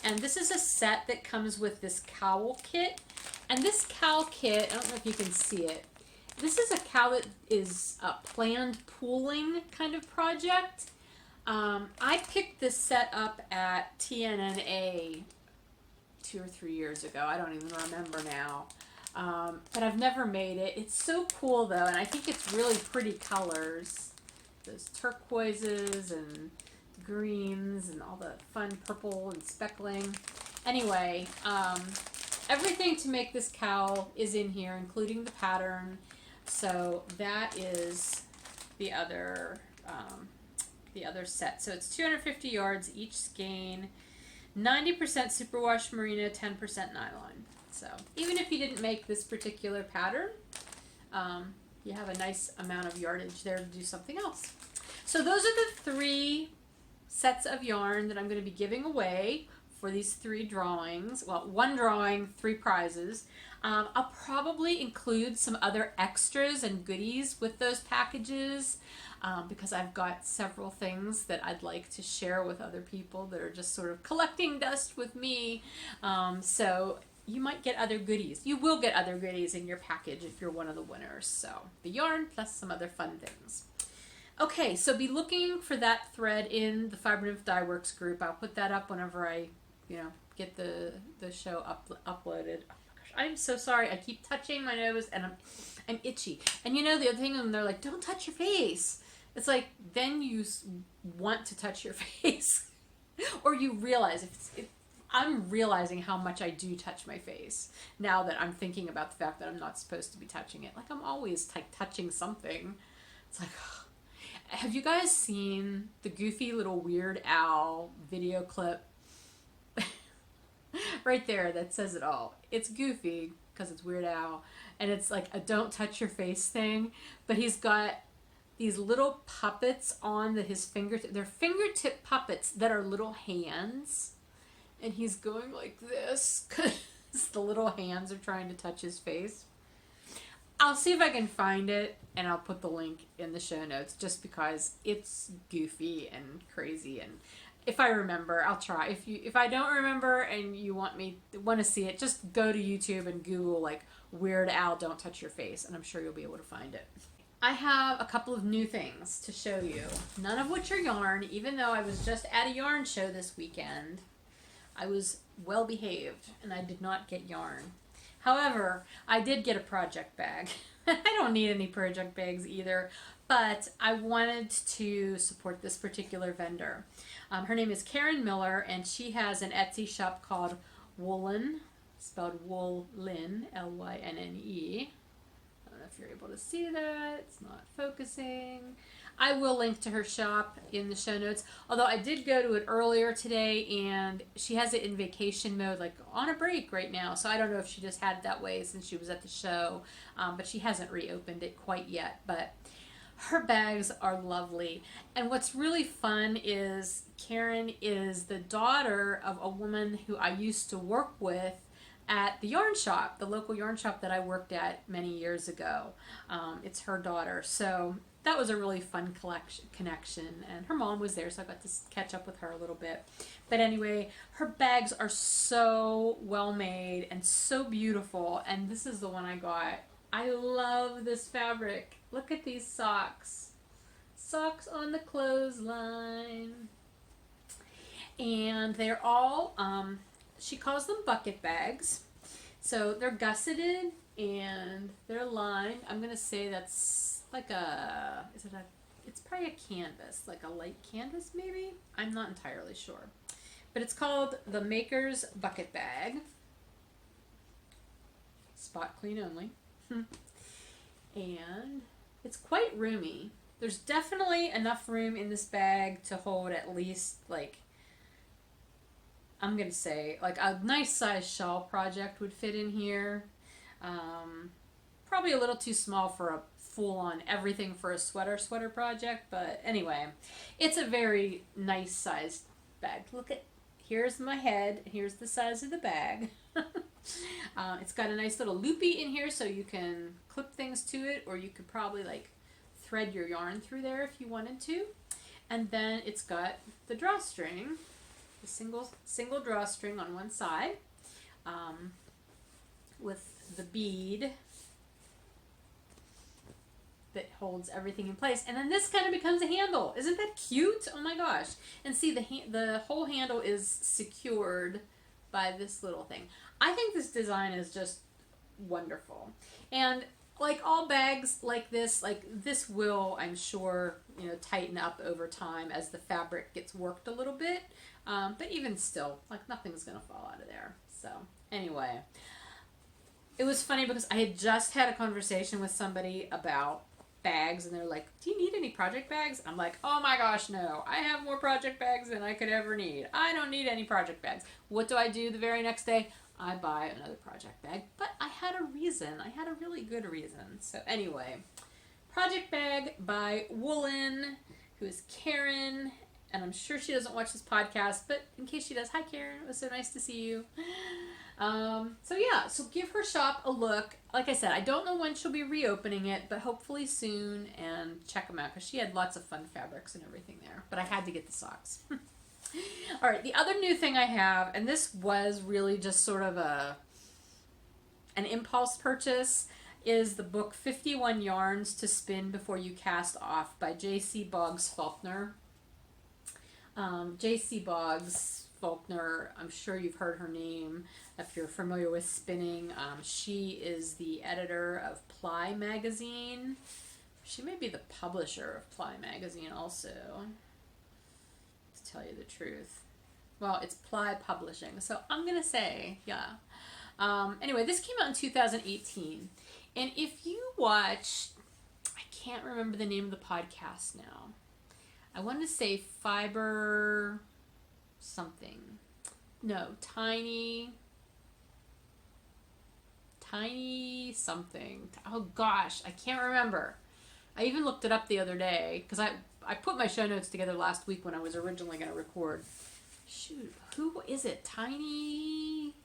And this is a set that comes with this cowl kit. And this cowl kit, I don't know if you can see it, this is a cowl that is a planned pooling kind of project. I picked this set up at TNNA 2 or 3 years ago. I don't even remember now. But I've never made it. It's so cool though, and I think it's really pretty colors. Those turquoises and greens and all the fun purple and speckling. Anyway, everything to make this cowl is in here, including the pattern. So that is the other set. So it's 250 yards each skein, 90% superwash merino, 10% nylon. So even if you didn't make this particular pattern, you have a nice amount of yardage there to do something else. So those are the 3 sets of yarn that I'm going to be giving away for these 3 drawings. Well, 1 drawing, 3 prizes. I'll probably include some other extras and goodies with those packages because I've got several things that I'd like to share with other people that are just sort of collecting dust with me. So you might get other goodies. You will get other goodies in your package if you're one of the winners. So the yarn plus some other fun things. Okay, so be looking for that thread in the Fiber Nymph Dye Works group. I'll put that up whenever I, get the show uploaded. Oh my gosh, I'm so sorry. I keep touching my nose and I'm itchy. And you know the other thing when they're like, don't touch your face. It's like, then you want to touch your face. Or you realize, I'm realizing how much I do touch my face now that I'm thinking about the fact that I'm not supposed to be touching it. Like, I'm always like touching something. It's like, have you guys seen the goofy little Weird Al video clip? Right there, that says it all. It's goofy because it's Weird Al, and it's like a don't touch your face thing, but he's got these little puppets on his fingertip. They're fingertip puppets that are little hands, and he's going like this because the little hands are trying to touch his face. I'll see if I can find it, and I'll put the link in the show notes just because it's goofy and crazy, and if I remember, I'll try. If I don't remember and you want to see it, just go to YouTube and Google like Weird Al Don't Touch Your Face, and I'm sure you'll be able to find it. I have a couple of new things to show you, none of which are yarn, even though I was just at a yarn show this weekend. I was well behaved and I did not get yarn. However, I did get a project bag. I don't need any project bags either, but I wanted to support this particular vendor. Her name is Karen Miller, and she has an Etsy shop called Woolynne, spelled Woolynne, L-Y-N-N-E. I don't know if you're able to see that. It's not focusing. I will link to her shop in the show notes, although I did go to it earlier today, and she has it in vacation mode, like on a break right now, so I don't know if she just had it that way since she was at the show, but she hasn't reopened it quite yet. But her bags are lovely, and what's really fun is Karen is the daughter of a woman who I used to work with at the yarn shop, the local yarn shop that I worked at many years ago. It's her daughter, so that was a really fun connection, and her mom was there, so I got to catch up with her a little bit. But anyway, her bags are so well made and so beautiful, and this is the one I got. I love this fabric. Look at these socks. Socks on the clothesline. And they're all, she calls them bucket bags. So they're gusseted and they're lined. I'm going to say that's like it's probably a canvas, like a light canvas maybe? I'm not entirely sure. But it's called the Maker's Bucket Bag. Spot clean only. And it's quite roomy. There's definitely enough room in this bag to hold at least, like, I'm going to say, like a nice size shawl project would fit in here. Probably a little too small for a full-on everything for a sweater project, but anyway, it's a very nice sized bag. Look at, here's my head, here's the size of the bag. It's got a nice little loopy in here so you can clip things to it, or you could probably like thread your yarn through there if you wanted to. And then it's got the drawstring, the single drawstring on one side, with the bead that holds everything in place, and then this kind of becomes a handle. Isn't that cute? Oh my gosh! And see, the whole handle is secured by this little thing. I think this design is just wonderful, and like all bags like this will, I'm sure, tighten up over time as the fabric gets worked a little bit, but even still, like, nothing's gonna fall out of there. So anyway, it was funny because I had just had a conversation with somebody about bags, and they're like, do you need any project bags? I'm like, oh my gosh, no. I have more project bags than I could ever need. I don't need any project bags. What do I do the very next day? I buy another project bag. But I had a reason. I had a really good reason. So anyway, project bag by Woolynne, who is Karen, and I'm sure she doesn't watch this podcast, but in case she does, hi Karen, it was so nice to see you. So yeah, so give her shop a look. Like I said, I don't know when she'll be reopening it, but hopefully soon, and check them out because she had lots of fun fabrics and everything there. But I had to get the socks. All right, the other new thing I have, and this was really just sort of an impulse purchase, is the book 51 Yarns to Spin Before You Cast Off by Jacey Boggs Faulkner. Jacey Boggs Faulkner. I'm sure you've heard her name if you're familiar with spinning. She is the editor of Ply magazine. She may be the publisher of Ply magazine also, to tell you the truth. Well, it's Ply Publishing, so I'm going to say, yeah. Anyway, this came out in 2018. And if you watch, I can't remember the name of the podcast now. I want to say Fiber something. No, Tiny something. Oh gosh, I can't remember. I even looked it up the other day because I put my show notes together last week when I was originally going to record. Shoot, who is it? Tiny...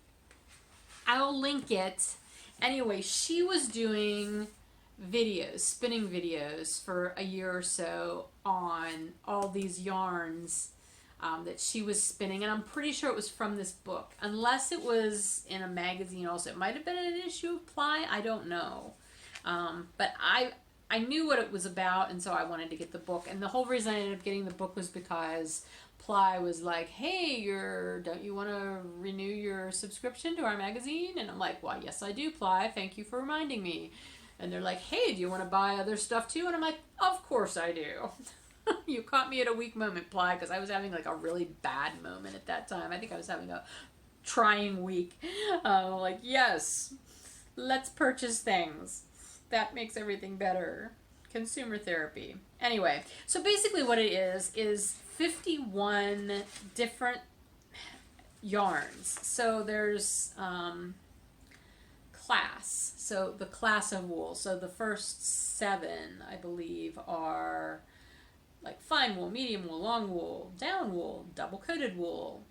I'll link it. Anyway, she was doing videos, spinning videos for a year or so on all these yarns that she was spinning. And I'm pretty sure it was from this book. Unless it was in a magazine also. It might have been an issue of Ply. I don't know. But I knew what it was about, and so I wanted to get the book. And the whole reason I ended up getting the book was because Ply was like, hey, don't you want to renew your subscription to our magazine? And I'm like, well, yes, I do, Ply. Thank you for reminding me. And they're like, hey, do you want to buy other stuff too? And I'm like, of course I do. You caught me at a weak moment, Ply, because I was having like a really bad moment at that time. I think I was having a trying week. Like, yes, let's purchase things. That makes everything better. Consumer therapy. Anyway, so basically what it is 51 different yarns. So there's class. So the class of wool. So the first 7, I believe, are like fine wool, medium wool, long wool, down wool, double-coated wool.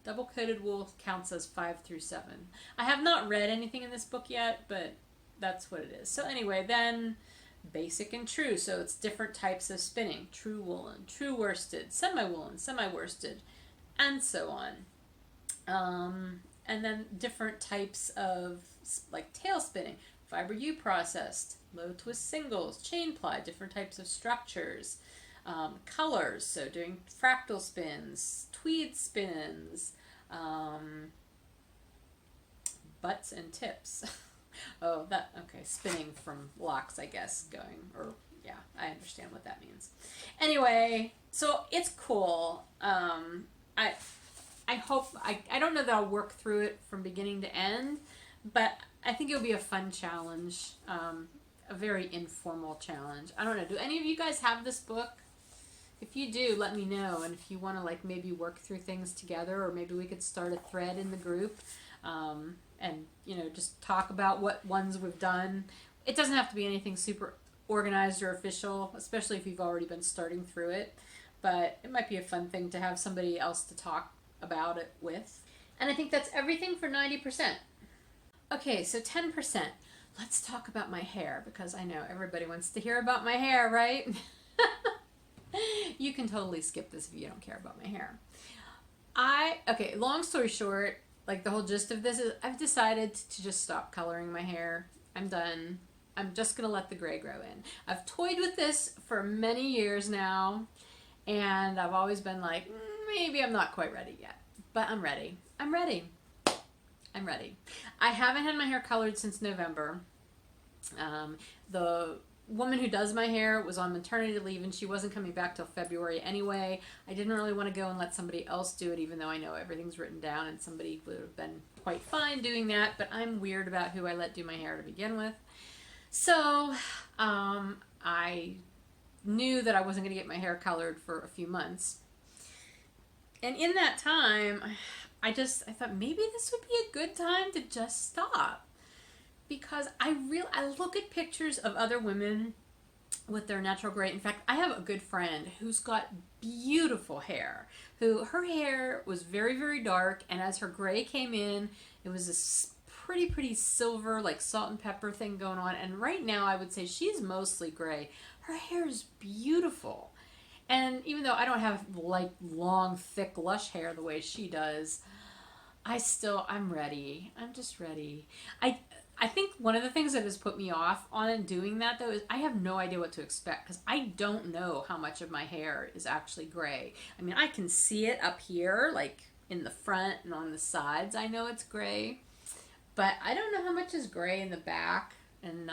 Double-coated wool counts as 5 through 7. I have not read anything in this book yet, but that's what it is. So anyway, then basic and true. So it's different types of spinning. True woolen, true worsted, semi-woolen, semi-worsted, and so on. And then different types of like tail spinning, fiber U processed, low twist singles, chain ply, different types of structures, colors. So doing fractal spins, tweed spins, butts and tips. Oh, okay, spinning from locks, I guess, yeah, I understand what that means. Anyway, so it's cool. I hope, I don't know that I'll work through it from beginning to end, but I think it'll be a fun challenge, a very informal challenge. I don't know, do any of you guys have this book? If you do, let me know, and if you want to like maybe work through things together, or maybe we could start a thread in the group, and, you know, just talk about what ones we've done. It doesn't have to be anything super organized or official, especially if you've already been starting through it. But it might be a fun thing to have somebody else to talk about it with. And I think that's everything for 90%. Okay, so 10%. Let's talk about my hair, because I know everybody wants to hear about my hair, right? You can totally skip this if you don't care about my hair. Okay, long story short, like the whole gist of this is I've decided to just stop coloring my hair. I'm done. I'm just going to let the gray grow in. I've toyed with this for many years now, and I've always been like, maybe I'm not quite ready yet. But I'm ready. I'm ready. I'm ready. I haven't had my hair colored since November. The woman who does my hair was on maternity leave, and she wasn't coming back till February anyway. I didn't really want to go and let somebody else do it, even though I know everything's written down and somebody would have been quite fine doing that, but I'm weird about who I let do my hair to begin with. So I knew that I wasn't going to get my hair colored for a few months. And in that time, I thought maybe this would be a good time to just stop. Because I look at pictures of other women with their natural gray. In fact, I have a good friend who's got beautiful hair. Her hair was very, very dark, and as her gray came in, it was this pretty silver, like salt and pepper thing going on. And right now, I would say she's mostly gray. Her hair is beautiful. And even though I don't have like long, thick, lush hair the way she does, I'm ready. I'm just ready. I think one of the things that has put me off on doing that, though, is I have no idea what to expect, because I don't know how much of my hair is actually gray. I mean, I can see it up here, like in the front and on the sides I know it's gray, but I don't know how much is gray in the back. And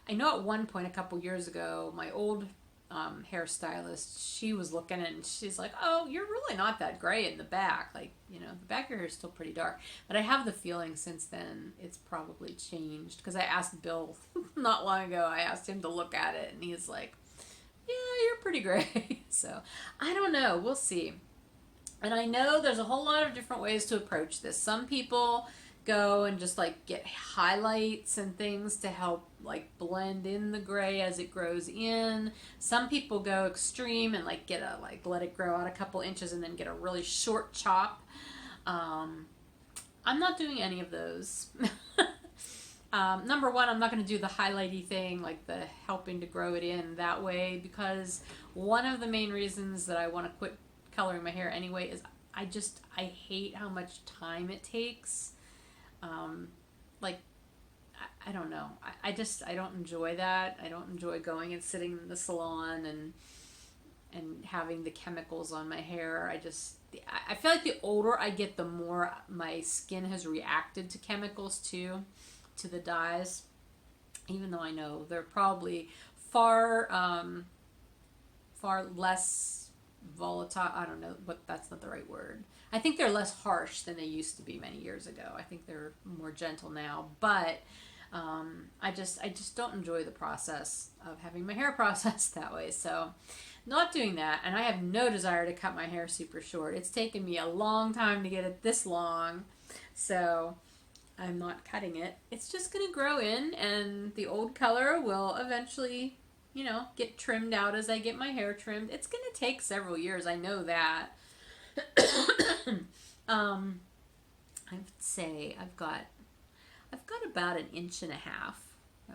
I know at one point a couple years ago, my old hairstylist, she was looking and she's like, oh, you're really not that gray in the back. Like, you know, the back of your hair is still pretty dark. But I have the feeling since then it's probably changed. Because I asked Bill not long ago, I asked him to look at it and he's like, yeah, you're pretty gray. So I don't know. We'll see. And I know there's a whole lot of different ways to approach this. Some people go and just like get highlights and things to help like blend in the gray as it grows in. Some people go extreme and like get a like let it grow out a couple inches and then get a really short chop. I'm not doing any of those. Number one, I'm not going to do the highlighty thing, like the helping to grow it in that way, because one of the main reasons that I want to quit coloring my hair anyway is I hate how much time it takes. Like, I don't know. I don't enjoy that. I don't enjoy going and sitting in the salon and having the chemicals on my hair. I feel like the older I get, the more my skin has reacted to chemicals too, to the dyes. Even though I know they're probably far less volatile. I don't know, but that's not the right word. I think they're less harsh than they used to be many years ago. I think they're more gentle now, but I just don't enjoy the process of having my hair processed that way. So not doing that, and I have no desire to cut my hair super short. It's taken me a long time to get it this long, so I'm not cutting it. It's just going to grow in, and the old color will eventually, you know, get trimmed out as I get my hair trimmed. It's going to take several years, I know that. I would say I've got about 1.5 inches, I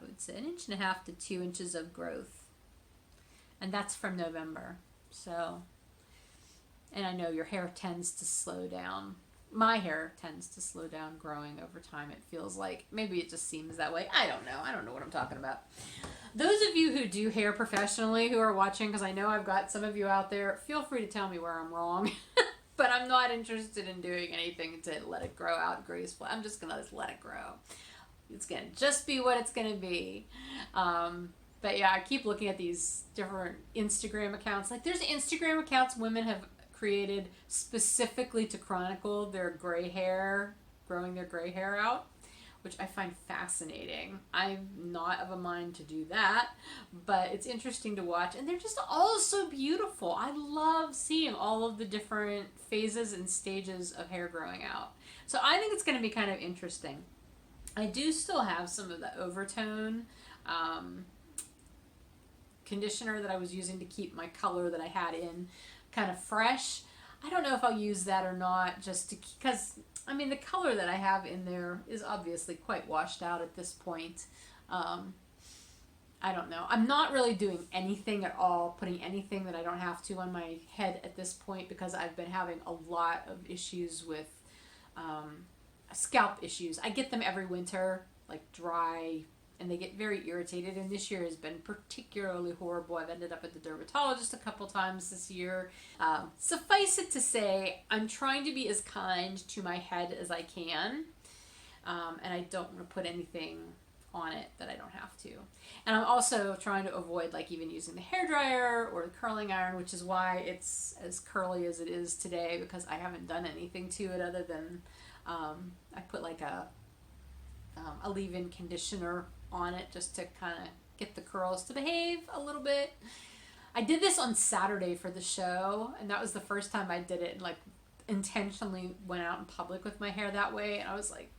would say 1.5 inches to 2 inches of growth, and that's from November. So, and I know your hair tends to slow down. My hair tends to slow down growing over time. It feels like, maybe it just seems that way. I don't know what I'm talking about. Those of you who do hair professionally who are watching, because I know I've got some of you out there, feel free to tell me where I'm wrong. But I'm not interested in doing anything to let it grow out gracefully. I'm just going to let it grow. It's going to just be what it's going to be. But yeah, I keep looking at these different Instagram accounts. Like, there's Instagram accounts women have created specifically to chronicle their gray hair, growing their gray hair out, which I find fascinating. I'm not of a mind to do that, but it's interesting to watch, and they're just all so beautiful. I love seeing all of the different phases and stages of hair growing out. So I think it's going to be kind of interesting. I do still have some of the overtone conditioner that I was using to keep my color that I had in kind of fresh. I don't know if I'll use that or not, just because I mean the color that I have in there is obviously quite washed out at this point. I don't know. I'm not really doing anything at all, putting anything that I don't have to on my head at this point, because I've been having a lot of issues with scalp issues. I get them every winter, like dry, and they get very irritated, and this year has been particularly horrible. I've ended up at the dermatologist a couple times this year. Suffice it to say, I'm trying to be as kind to my head as I can, and I don't want to put anything on it that I don't have to. And I'm also trying to avoid like even using the hairdryer or the curling iron, which is why it's as curly as it is today, because I haven't done anything to it other than I put like a leave-in conditioner on it just to kind of get the curls to behave a little bit. I did this on Saturday for the show, and that was the first time I did it and like intentionally went out in public with my hair that way, and I was like,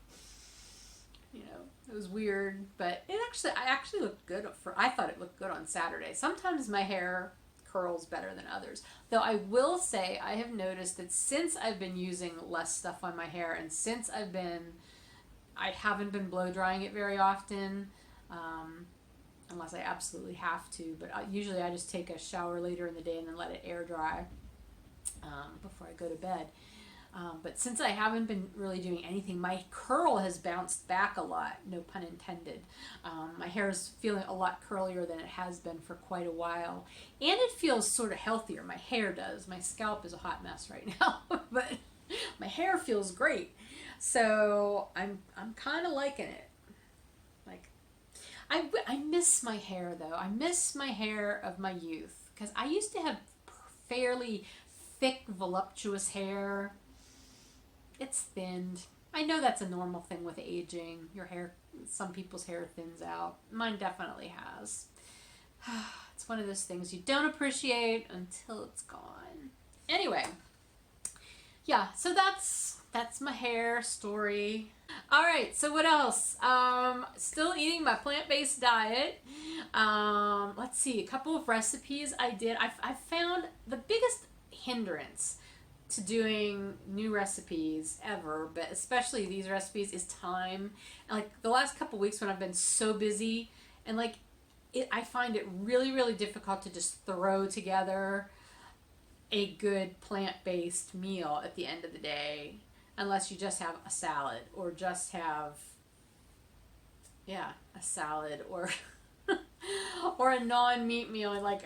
you know, it was weird, but I actually looked good I thought it looked good on Saturday. Sometimes my hair curls better than others, though I will say I have noticed that since I've been using less stuff on my hair, and since I haven't been blow drying it very often, unless I absolutely have to, but usually I just take a shower later in the day and then let it air dry before I go to bed. But since I haven't been really doing anything, my curl has bounced back a lot, no pun intended. My hair is feeling a lot curlier than it has been for quite a while, and it feels sort of healthier. My hair does. My scalp is a hot mess right now, but my hair feels great. So I'm kind of liking it. Like, I miss my hair though. I miss my hair of my youth, because I used to have fairly thick, voluptuous hair. It's thinned. I know that's a normal thing with aging. Your hair, some people's hair thins out. Mine definitely has. It's one of those things you don't appreciate until it's gone. Anyway, yeah, so that's my hair story. All right, so what else? Still eating my plant-based diet. Let's see, a couple of recipes I did. I found the biggest hindrance to doing new recipes ever, but especially these recipes, is time. And like the last couple weeks when I've been so busy, and like I find it really, really difficult to just throw together a good plant-based meal at the end of the day, unless you just have a salad, or just have, a salad, or or a non-meat meal, and like,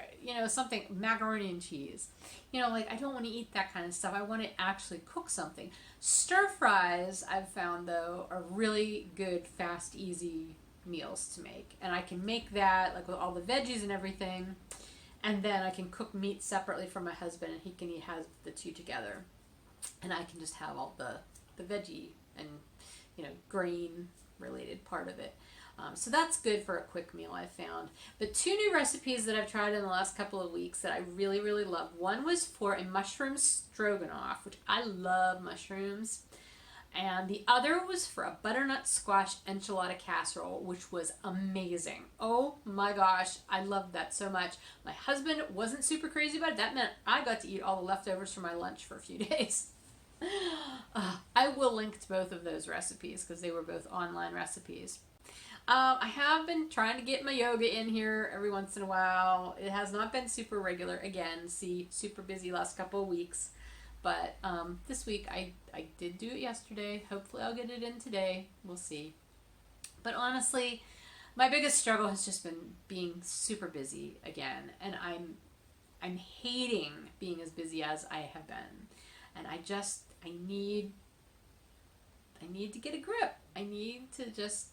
something, macaroni and cheese. Like, I don't want to eat that kind of stuff. I want to actually cook something. Stir fries, I've found, though, are really good, fast, easy meals to make. And I can make that, like, with all the veggies and everything. And then I can cook meat separately from my husband, and he can have the two together. And I can just have all the veggie and, grain-related part of it. So that's good for a quick meal, I found. But two new recipes that I've tried in the last couple of weeks that I really, really love. One was for a mushroom stroganoff, which I love mushrooms. And the other was for a butternut squash enchilada casserole, which was amazing. Oh my gosh, I loved that so much. My husband wasn't super crazy about it. That meant I got to eat all the leftovers from my lunch for a few days. I will link to both of those recipes because they were both online recipes. I have been trying to get my yoga in here every once in a while. It has not been super regular. Again, super busy last couple of weeks. But this week I did do it yesterday. Hopefully I'll get it in today. We'll see. But honestly, my biggest struggle has just been being super busy again. And I'm hating being as busy as I have been. And I need to get a grip. I need to just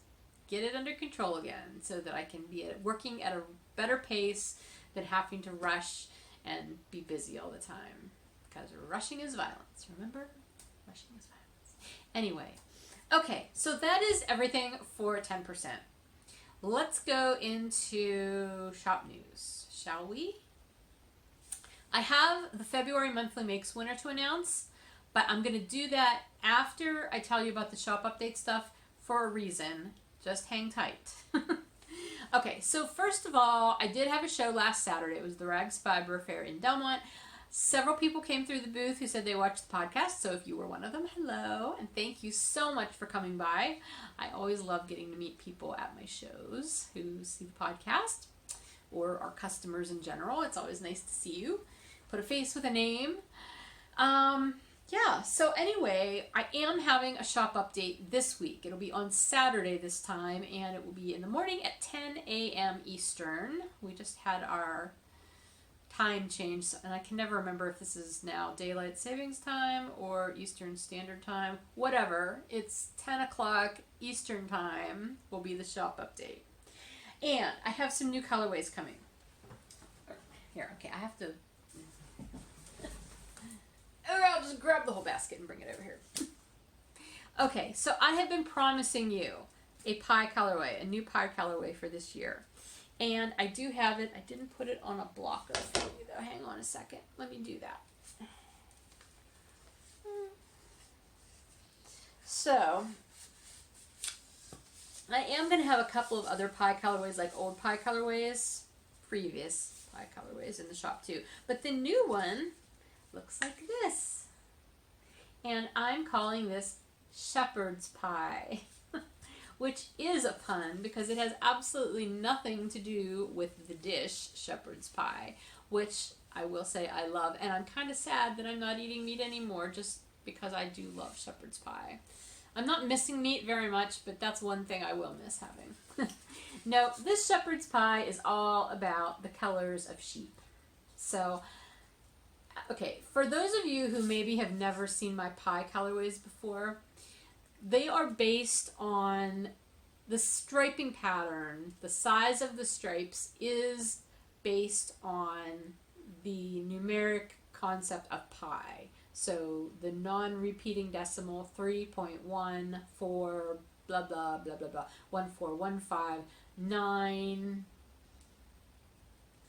get it under control again so that I can be working at a better pace than having to rush and be busy all the time. Because rushing is violence, remember? Rushing is violence. Anyway, okay, so that is everything for 10%. Let's go into shop news, shall we? I have the February monthly makes winner to announce, but I'm going to do that after I tell you about the shop update stuff for a reason. Just hang tight. Okay, so first of all, I did have a show last Saturday. It was the Rags Fiber Fair in Delmont. Several people came through the booth who said they watched the podcast, so if you were one of them, hello, and thank you so much for coming by. I always love getting to meet people at my shows who see the podcast, or our customers in general. It's always nice to see you. Put a face with a name. So anyway, I am having a shop update this week. It'll be on Saturday this time, and it will be in the morning at 10 a.m. Eastern. We just had our time change, and I can never remember if this is now Daylight Savings Time or Eastern Standard Time. Whatever. It's 10 o'clock Eastern Time will be the shop update. And I have some new colorways coming. Here, okay, I have to... I'll just grab the whole basket and bring it over here. Okay, so I have been promising you a pie colorway, a new pie colorway for this year. And I do have it. I didn't put it on a blocker for you, though. Hang on a second. Let me do that. So, I am going to have a couple of other pie colorways, like old pie colorways, previous pie colorways in the shop, too. But the new one looks like this. And I'm calling this shepherd's pie, which is a pun because it has absolutely nothing to do with the dish shepherd's pie, which I will say I love. And I'm kind of sad that I'm not eating meat anymore just because I do love shepherd's pie. I'm not missing meat very much, but that's one thing I will miss having. No, this shepherd's pie is all about the colors of sheep. So Okay, for those of you who maybe have never seen my pie colorways before, they are based on the striping pattern. The size of the stripes is based on the numeric concept of pi. So the non-repeating decimal 3.14 blah blah blah blah blah 14159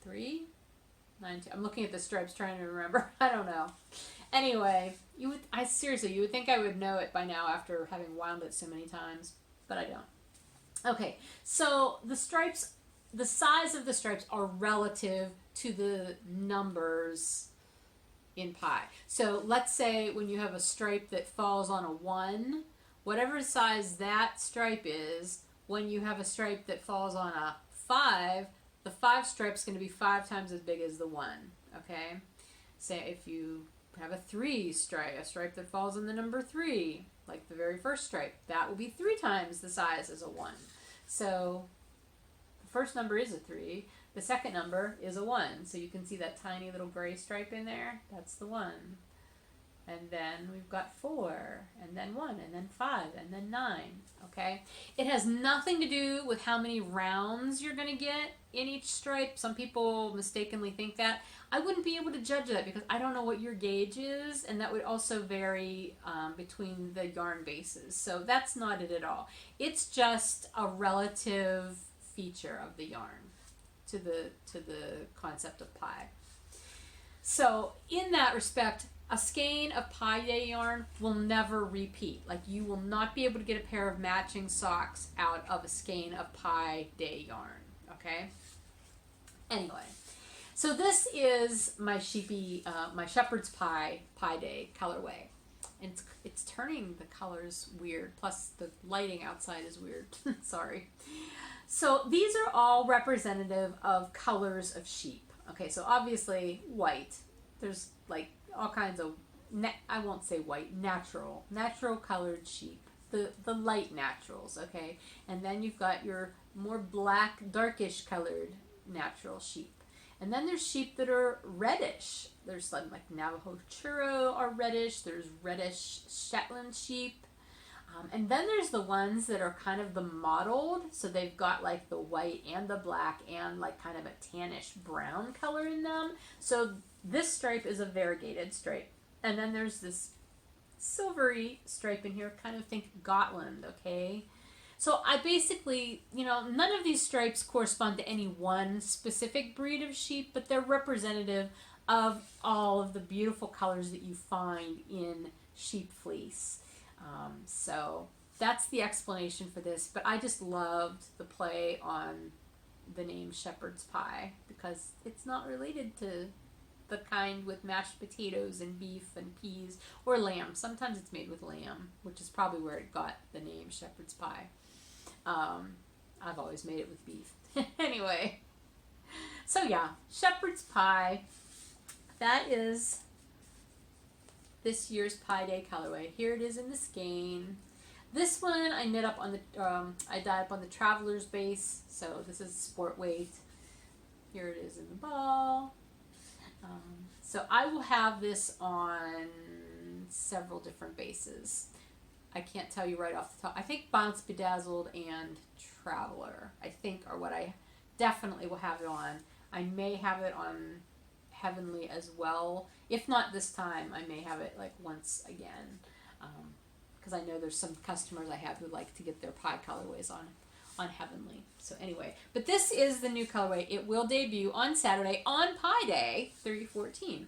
3 9 2. I'm looking at the stripes trying to remember. I don't know. Anyway, you would think I would know it by now after having wound it so many times, but I don't. Okay, so the stripes, the size of the stripes are relative to the numbers in pi. So let's say when you have a stripe that falls on a 1, whatever size that stripe is, when you have a stripe that falls on a 5, the 5 stripe is going to be 5 times as big as the 1, okay? Say if you have a 3 stripe, a stripe that falls on the number 3, like the very first stripe, that will be 3 times the size as a 1. So the first number is a 3, the second number is a 1. So you can see that tiny little gray stripe in there, that's the 1. And then we've got 4, and then 1, and then 5, and then 9, okay? It has nothing to do with how many rounds you're going to get in each stripe. Some people mistakenly think that. I wouldn't be able to judge that because I don't know what your gauge is, and that would also vary between the yarn bases. So that's not it at all. It's just a relative feature of the yarn to the concept of pi. So in that respect, a skein of Pi Day yarn will never repeat. Like, you will not be able to get a pair of matching socks out of a skein of Pi Day yarn, okay? Anyway, so this is my my shepherd's pie Day colorway. And it's turning the colors weird, plus the lighting outside is weird. Sorry. So these are all representative of colors of sheep. Okay, so obviously white. There's like all kinds of, I won't say white, natural colored sheep, the light naturals, okay? And then you've got your more black, darkish colored natural sheep. And then there's sheep that are reddish. There's like Navajo churro are reddish, there's reddish Shetland sheep. And then there's the ones that are kind of the mottled, so they've got like the white and the black and like kind of a tannish brown color in them. So this stripe is a variegated stripe. And then there's this silvery stripe in here, kind of think Gotland, okay? So I basically, none of these stripes correspond to any one specific breed of sheep, but they're representative of all of the beautiful colors that you find in sheep fleece. So that's the explanation for this, but I just loved the play on the name shepherd's pie because it's not related to the kind with mashed potatoes and beef and peas or lamb. Sometimes it's made with lamb, which is probably where it got the name shepherd's pie. I've always made it with beef. Anyway, so yeah, shepherd's pie. That is this year's Pi Day colorway. Here it is in the skein. This one I knit up on the, I dyed up on the Traveler's base. So this is sport weight. Here it is in the ball. So I will have this on several different bases. I can't tell you right off the top. I think Bounce, Bedazzled, and Traveler, I think, are what I definitely will have it on. I may have it on Heavenly as well. If not this time, I may have it like once again. Because I know there's some customers I have who like to get their pie colorways on Heavenly. So anyway, but this is the new colorway. It will debut on Saturday on Pi Day 3/14.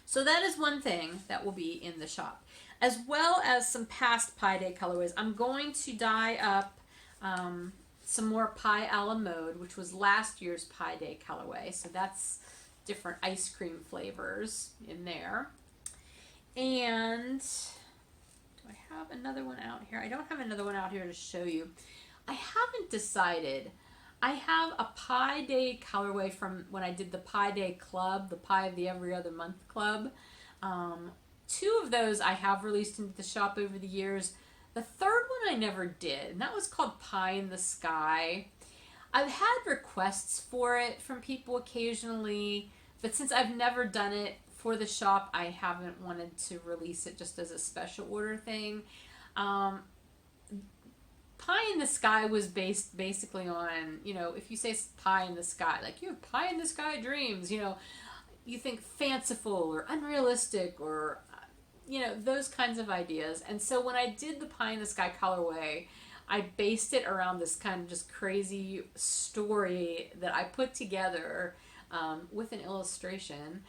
So that is one thing that will be in the shop, as well as some past Pi Day colorways. I'm going to dye up some more Pie a la Mode, which was last year's Pi Day colorway. So that's different ice cream flavors in there. And do I have another one out here? I don't have another one out here to show you. I haven't decided. I have a Pi Day colorway from when I did the Pi Day Club, the Pie of the Every Other Month Club. 2 of those I have released into the shop over the years. The third one I never did, and that was called Pie in the Sky. I've had requests for it from people occasionally, but since I've never done it for the shop, I haven't wanted to release it just as a special order thing. Pie in the Sky was based basically on, you know, if you say pie in the sky, like you have pie in the sky dreams, you know, you think fanciful or unrealistic or, you know, those kinds of ideas. And so when I did the pie in the sky colorway, I based it around this kind of just crazy story that I put together with an illustration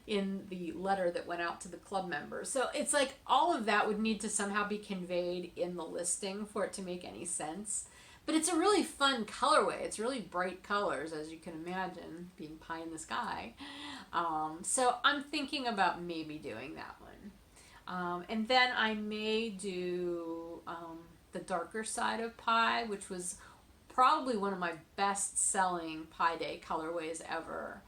in the letter that went out to the club members. So it's like all of that would need to somehow be conveyed in the listing for it to make any sense. But it's a really fun colorway. It's really bright colors, as you can imagine, being pie in the sky. So I'm thinking about maybe doing that one. And then I may do the darker side of pie, which was probably one of my best-selling Pie Day colorways ever.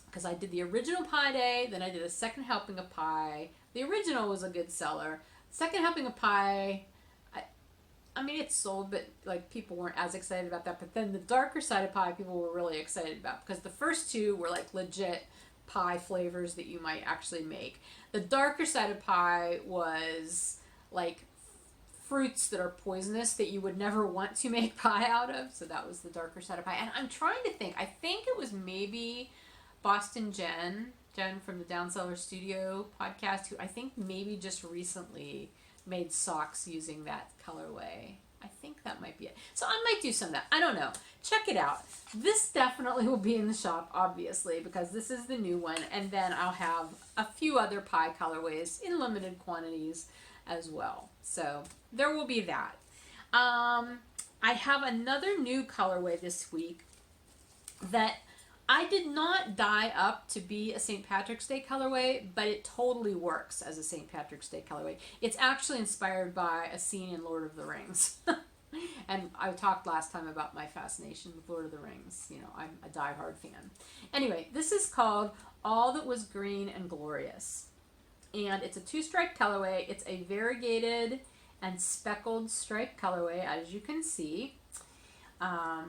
Because I did the original Pie Day, then I did a second helping of pie. The original was a good seller. Second helping of pie, I mean, it sold, but like people weren't as excited about that. But then the darker side of pie, people were really excited about, because the first two were like legit pie flavors that you might actually make. The darker side of pie was like fruits that are poisonous that you would never want to make pie out of. So that was the darker side of pie. And I'm trying to think. I think it was maybe Boston Jen from the Downseller Studio podcast, who I think maybe just recently made socks using that colorway. I think that might be it. So I might do some of that. I don't know. Check it out. This definitely will be in the shop, obviously, because this is the new one. And then I'll have a few other pie colorways in limited quantities as well. So there will be that. I have another new colorway this week that I did not dye up to be a St. Patrick's Day colorway, but it totally works as a St. Patrick's Day colorway. It's actually inspired by a scene in Lord of the Rings. And I talked last time about my fascination with Lord of the Rings. You know, I'm a diehard fan. Anyway, this is called All That Was Green and Glorious. And it's a two-stripe colorway. It's a variegated and speckled stripe colorway, as you can see. Yeah.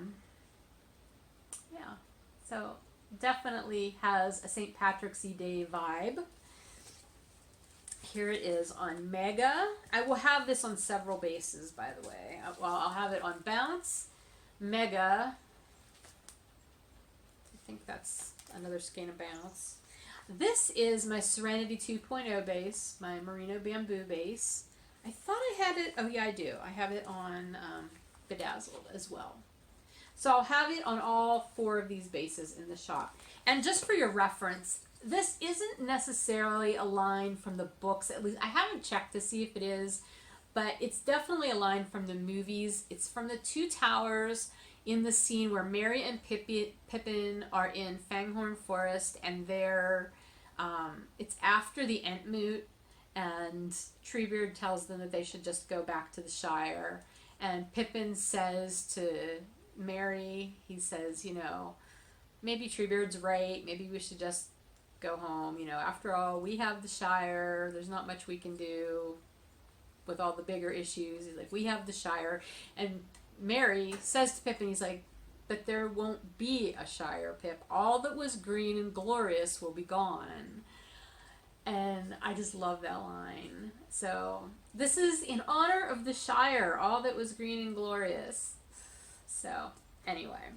So definitely has a St. Patrick's Day vibe. Here it is on Mega. I will have this on several bases, by the way. Well, I'll have it on Bounce, Mega. I think that's another skein of Bounce. This is my Serenity 2.0 base, my Merino Bamboo base. I thought I had it, oh yeah I do. I have it on Bedazzled as well. So I'll have it on all four of these bases in the shop. And just for your reference, this isn't necessarily a line from the books, at least I haven't checked to see if it is, but it's definitely a line from the movies. It's from the Two Towers in the scene where Merry and Pippin are in Fanghorn Forest, and they're, it's after the Entmoot, and Treebeard tells them that they should just go back to the Shire, and Pippin says to Merry, he says, you know, maybe Treebeard's right, maybe we should just go home, you know, after all, we have the Shire, there's not much we can do with all the bigger issues. He's like, we have the Shire, and Merry says to Pippin, he's like, but there won't be a Shire, Pip. All that was green and glorious will be gone. And I just love that line. So this is in honor of the Shire, all that was green and glorious. So anyway,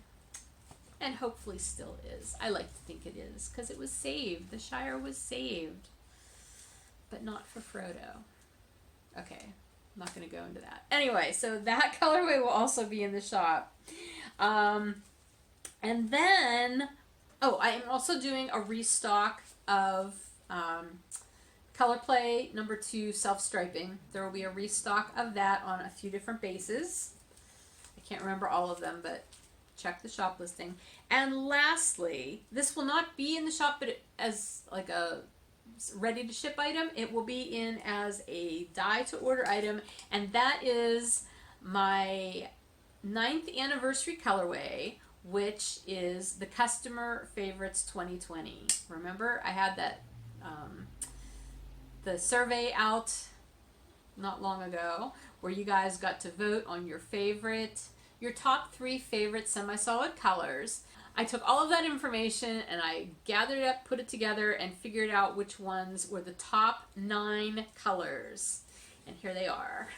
and hopefully still is. I like to think it is, because it was saved. The Shire was saved, but not for Frodo. Okay, I'm not going to go into that. Anyway, so that colorway will also be in the shop. And then, oh, I am also doing a restock of Color Play number 2 self-striping. There will be a restock of that on a few different bases. I can't remember all of them, but check the shop listing. And lastly, this will not be in the shop, but as like a ready to ship item, it will be in as a dye to order item, and that is my 9th anniversary colorway, which is the Customer Favorites 2020. Remember, I had that the survey out not long ago where you guys got to vote on your top 3 favorite semi-solid colors. I took all of that information and I gathered it up, put it together, and figured out which ones were the top 9 colors. And here they are.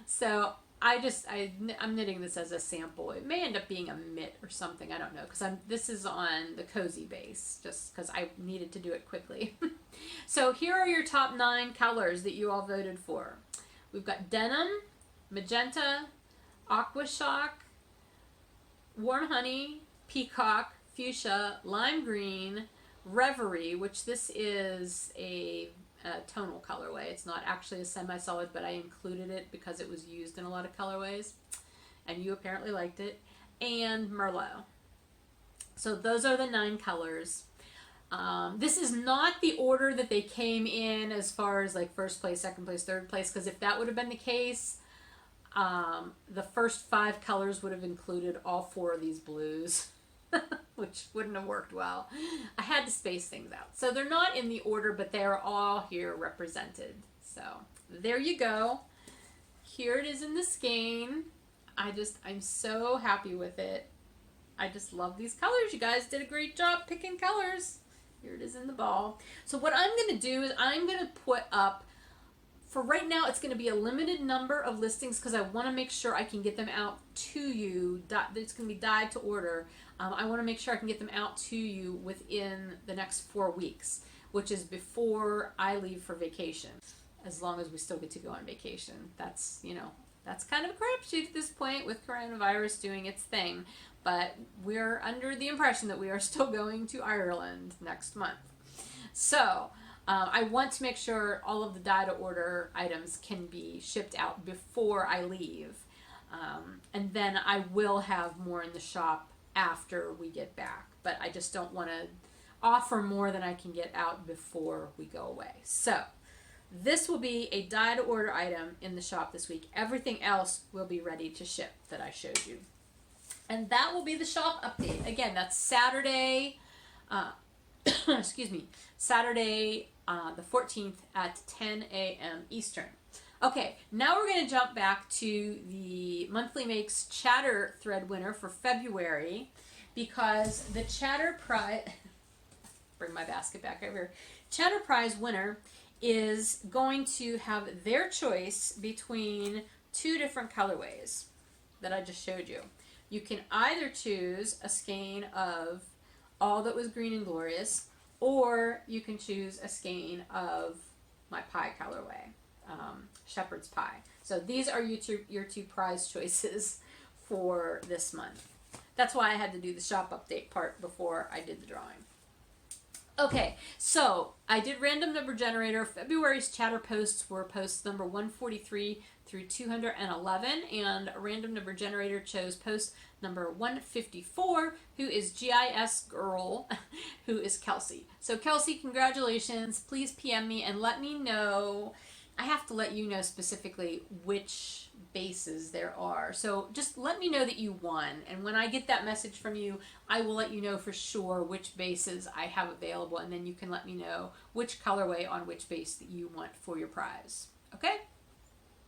So I'm knitting this as a sample. It may end up being a mitt or something. I don't know, because this is on the cozy base, just because I needed to do it quickly. So here are your top 9 colors that you all voted for. We've got denim, magenta, aqua shock, warm honey, peacock, fuchsia, lime green, Ravelry, which this is a tonal colorway. It's not actually a semi-solid, but I included it because it was used in a lot of colorways, and you apparently liked it, and Merlot. So those are the 9 colors. This is not the order that they came in as far as like first place, second place, third place, because if that would have been the case, the first 5 colors would have included all 4 of these blues, which wouldn't have worked well. I had to space things out. So they're not in the order, but they are all here represented. So there you go. Here it is in the skein. I'm so happy with it. I just love these colors. You guys did a great job picking colors. Here it is in the ball. So what I'm going to do is I'm going to put up, for right now, it's going to be a limited number of listings because I want to make sure I can get them out to you. It's going to be dyed to order. I want to make sure I can get them out to you within the next 4 weeks, which is before I leave for vacation, as long as we still get to go on vacation. That's, that's kind of a crapshoot at this point with coronavirus doing its thing, but we're under the impression that we are still going to Ireland next month. So I want to make sure all of the dye-to-order items can be shipped out before I leave. And then I will have more in the shop after we get back. But I just don't want to offer more than I can get out before we go away. So this will be a dye-to-order item in the shop this week. Everything else will be ready to ship that I showed you. And that will be the shop update. Again, that's Saturday, excuse me, Saturday the 14th at 10 a.m. Eastern. Okay, now we're going to jump back to the Monthly Makes Chatter thread winner for February, because the Chatter Prize, bring my basket back over here, Chatter Prize winner is going to have their choice between 2 different colorways that I just showed you. You can either choose a skein of All That Was Green and Glorious, or you can choose a skein of my pie colorway, Shepherd's Pie. So these are your two prize choices for this month. That's why I had to do the shop update part before I did the drawing. Okay, so I did random number generator. February's chatter posts were posts number 143 through 211, and a random number generator chose post number 154, who is GIS Girl, who is Kelsey. So Kelsey, congratulations. Please PM me and let me know. I have to let you know specifically which bases there are. So just let me know that you won, and when I get that message from you, I will let you know for sure which bases I have available, and then you can let me know which colorway on which base that you want for your prize. Okay?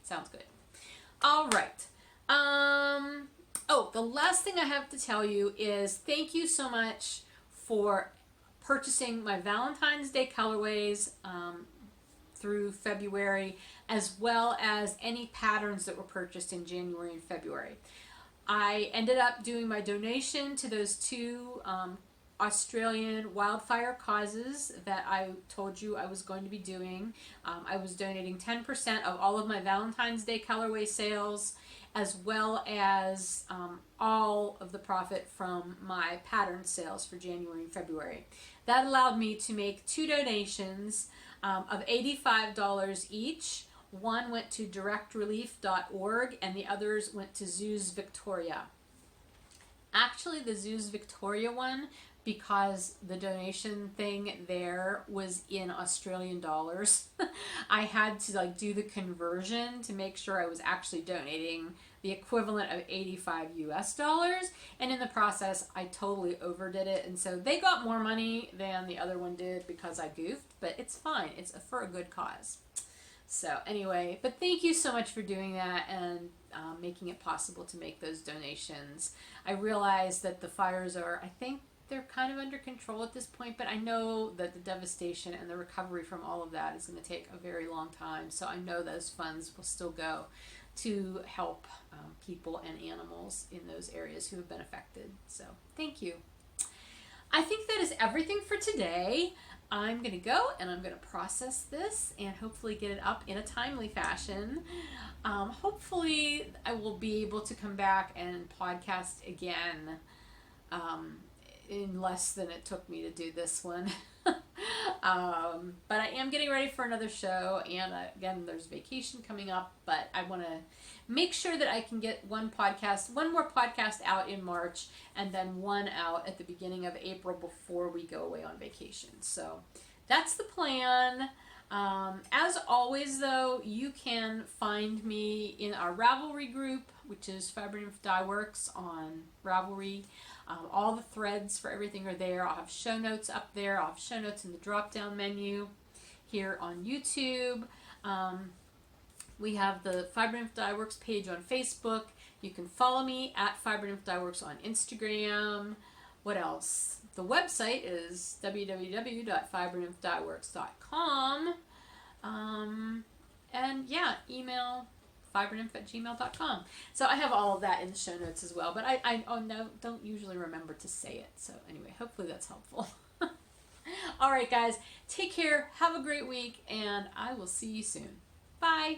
Sounds good. All right. Oh, the last thing I have to tell you is thank you so much for purchasing my Valentine's Day colorways through February, as well as any patterns that were purchased in January and February. I ended up doing my donation to those 2 Australian wildfire causes that I told you I was going to be doing. I was donating 10% of all of my Valentine's Day colorway sales, as well as all of the profit from my pattern sales for January and February. That allowed me to make 2 donations of $85 each. One went to directrelief.org and the others went to Zoos Victoria. Actually, the Zoos Victoria one, because the donation thing there was in Australian dollars, I had to do the conversion to make sure I was actually donating the equivalent of 85 US dollars, and in the process I totally overdid it, and so they got more money than the other one did because I goofed, but it's fine. It's for a good cause. So anyway, but thank you so much for doing that, and making it possible to make those donations. I realize that the fires are, I think they're kind of under control at this point, but I know that the devastation and the recovery from all of that is going to take a very long time. So I know those funds will still go to help people and animals in those areas who have been affected. So thank you. I think that is everything for today. I'm going to go and I'm going to process this and hopefully get it up in a timely fashion. Hopefully I will be able to come back and podcast again in less than it took me to do this one. But I am getting ready for another show, and again, there's vacation coming up, but I want to make sure that I can get one more podcast out in March, and then one out at the beginning of April before we go away on vacation. So that's the plan. As always, though, you can find me in our Ravelry group, which is Fiber Nymph Dye Works on Ravelry. All the threads for everything are there. I'll have show notes up there. I'll have show notes in the drop-down menu here on YouTube. We have the Fiber Nymph Dye Works page on Facebook. You can follow me at Fiber Nymph Dye Works on Instagram. What else? The website is www.fibernymphdyworks.com. And yeah, email fibernymph@gmail.com. So I have all of that in the show notes as well, but I don't usually remember to say it. So anyway, hopefully that's helpful. All right, guys, take care. Have a great week, and I will see you soon. Bye.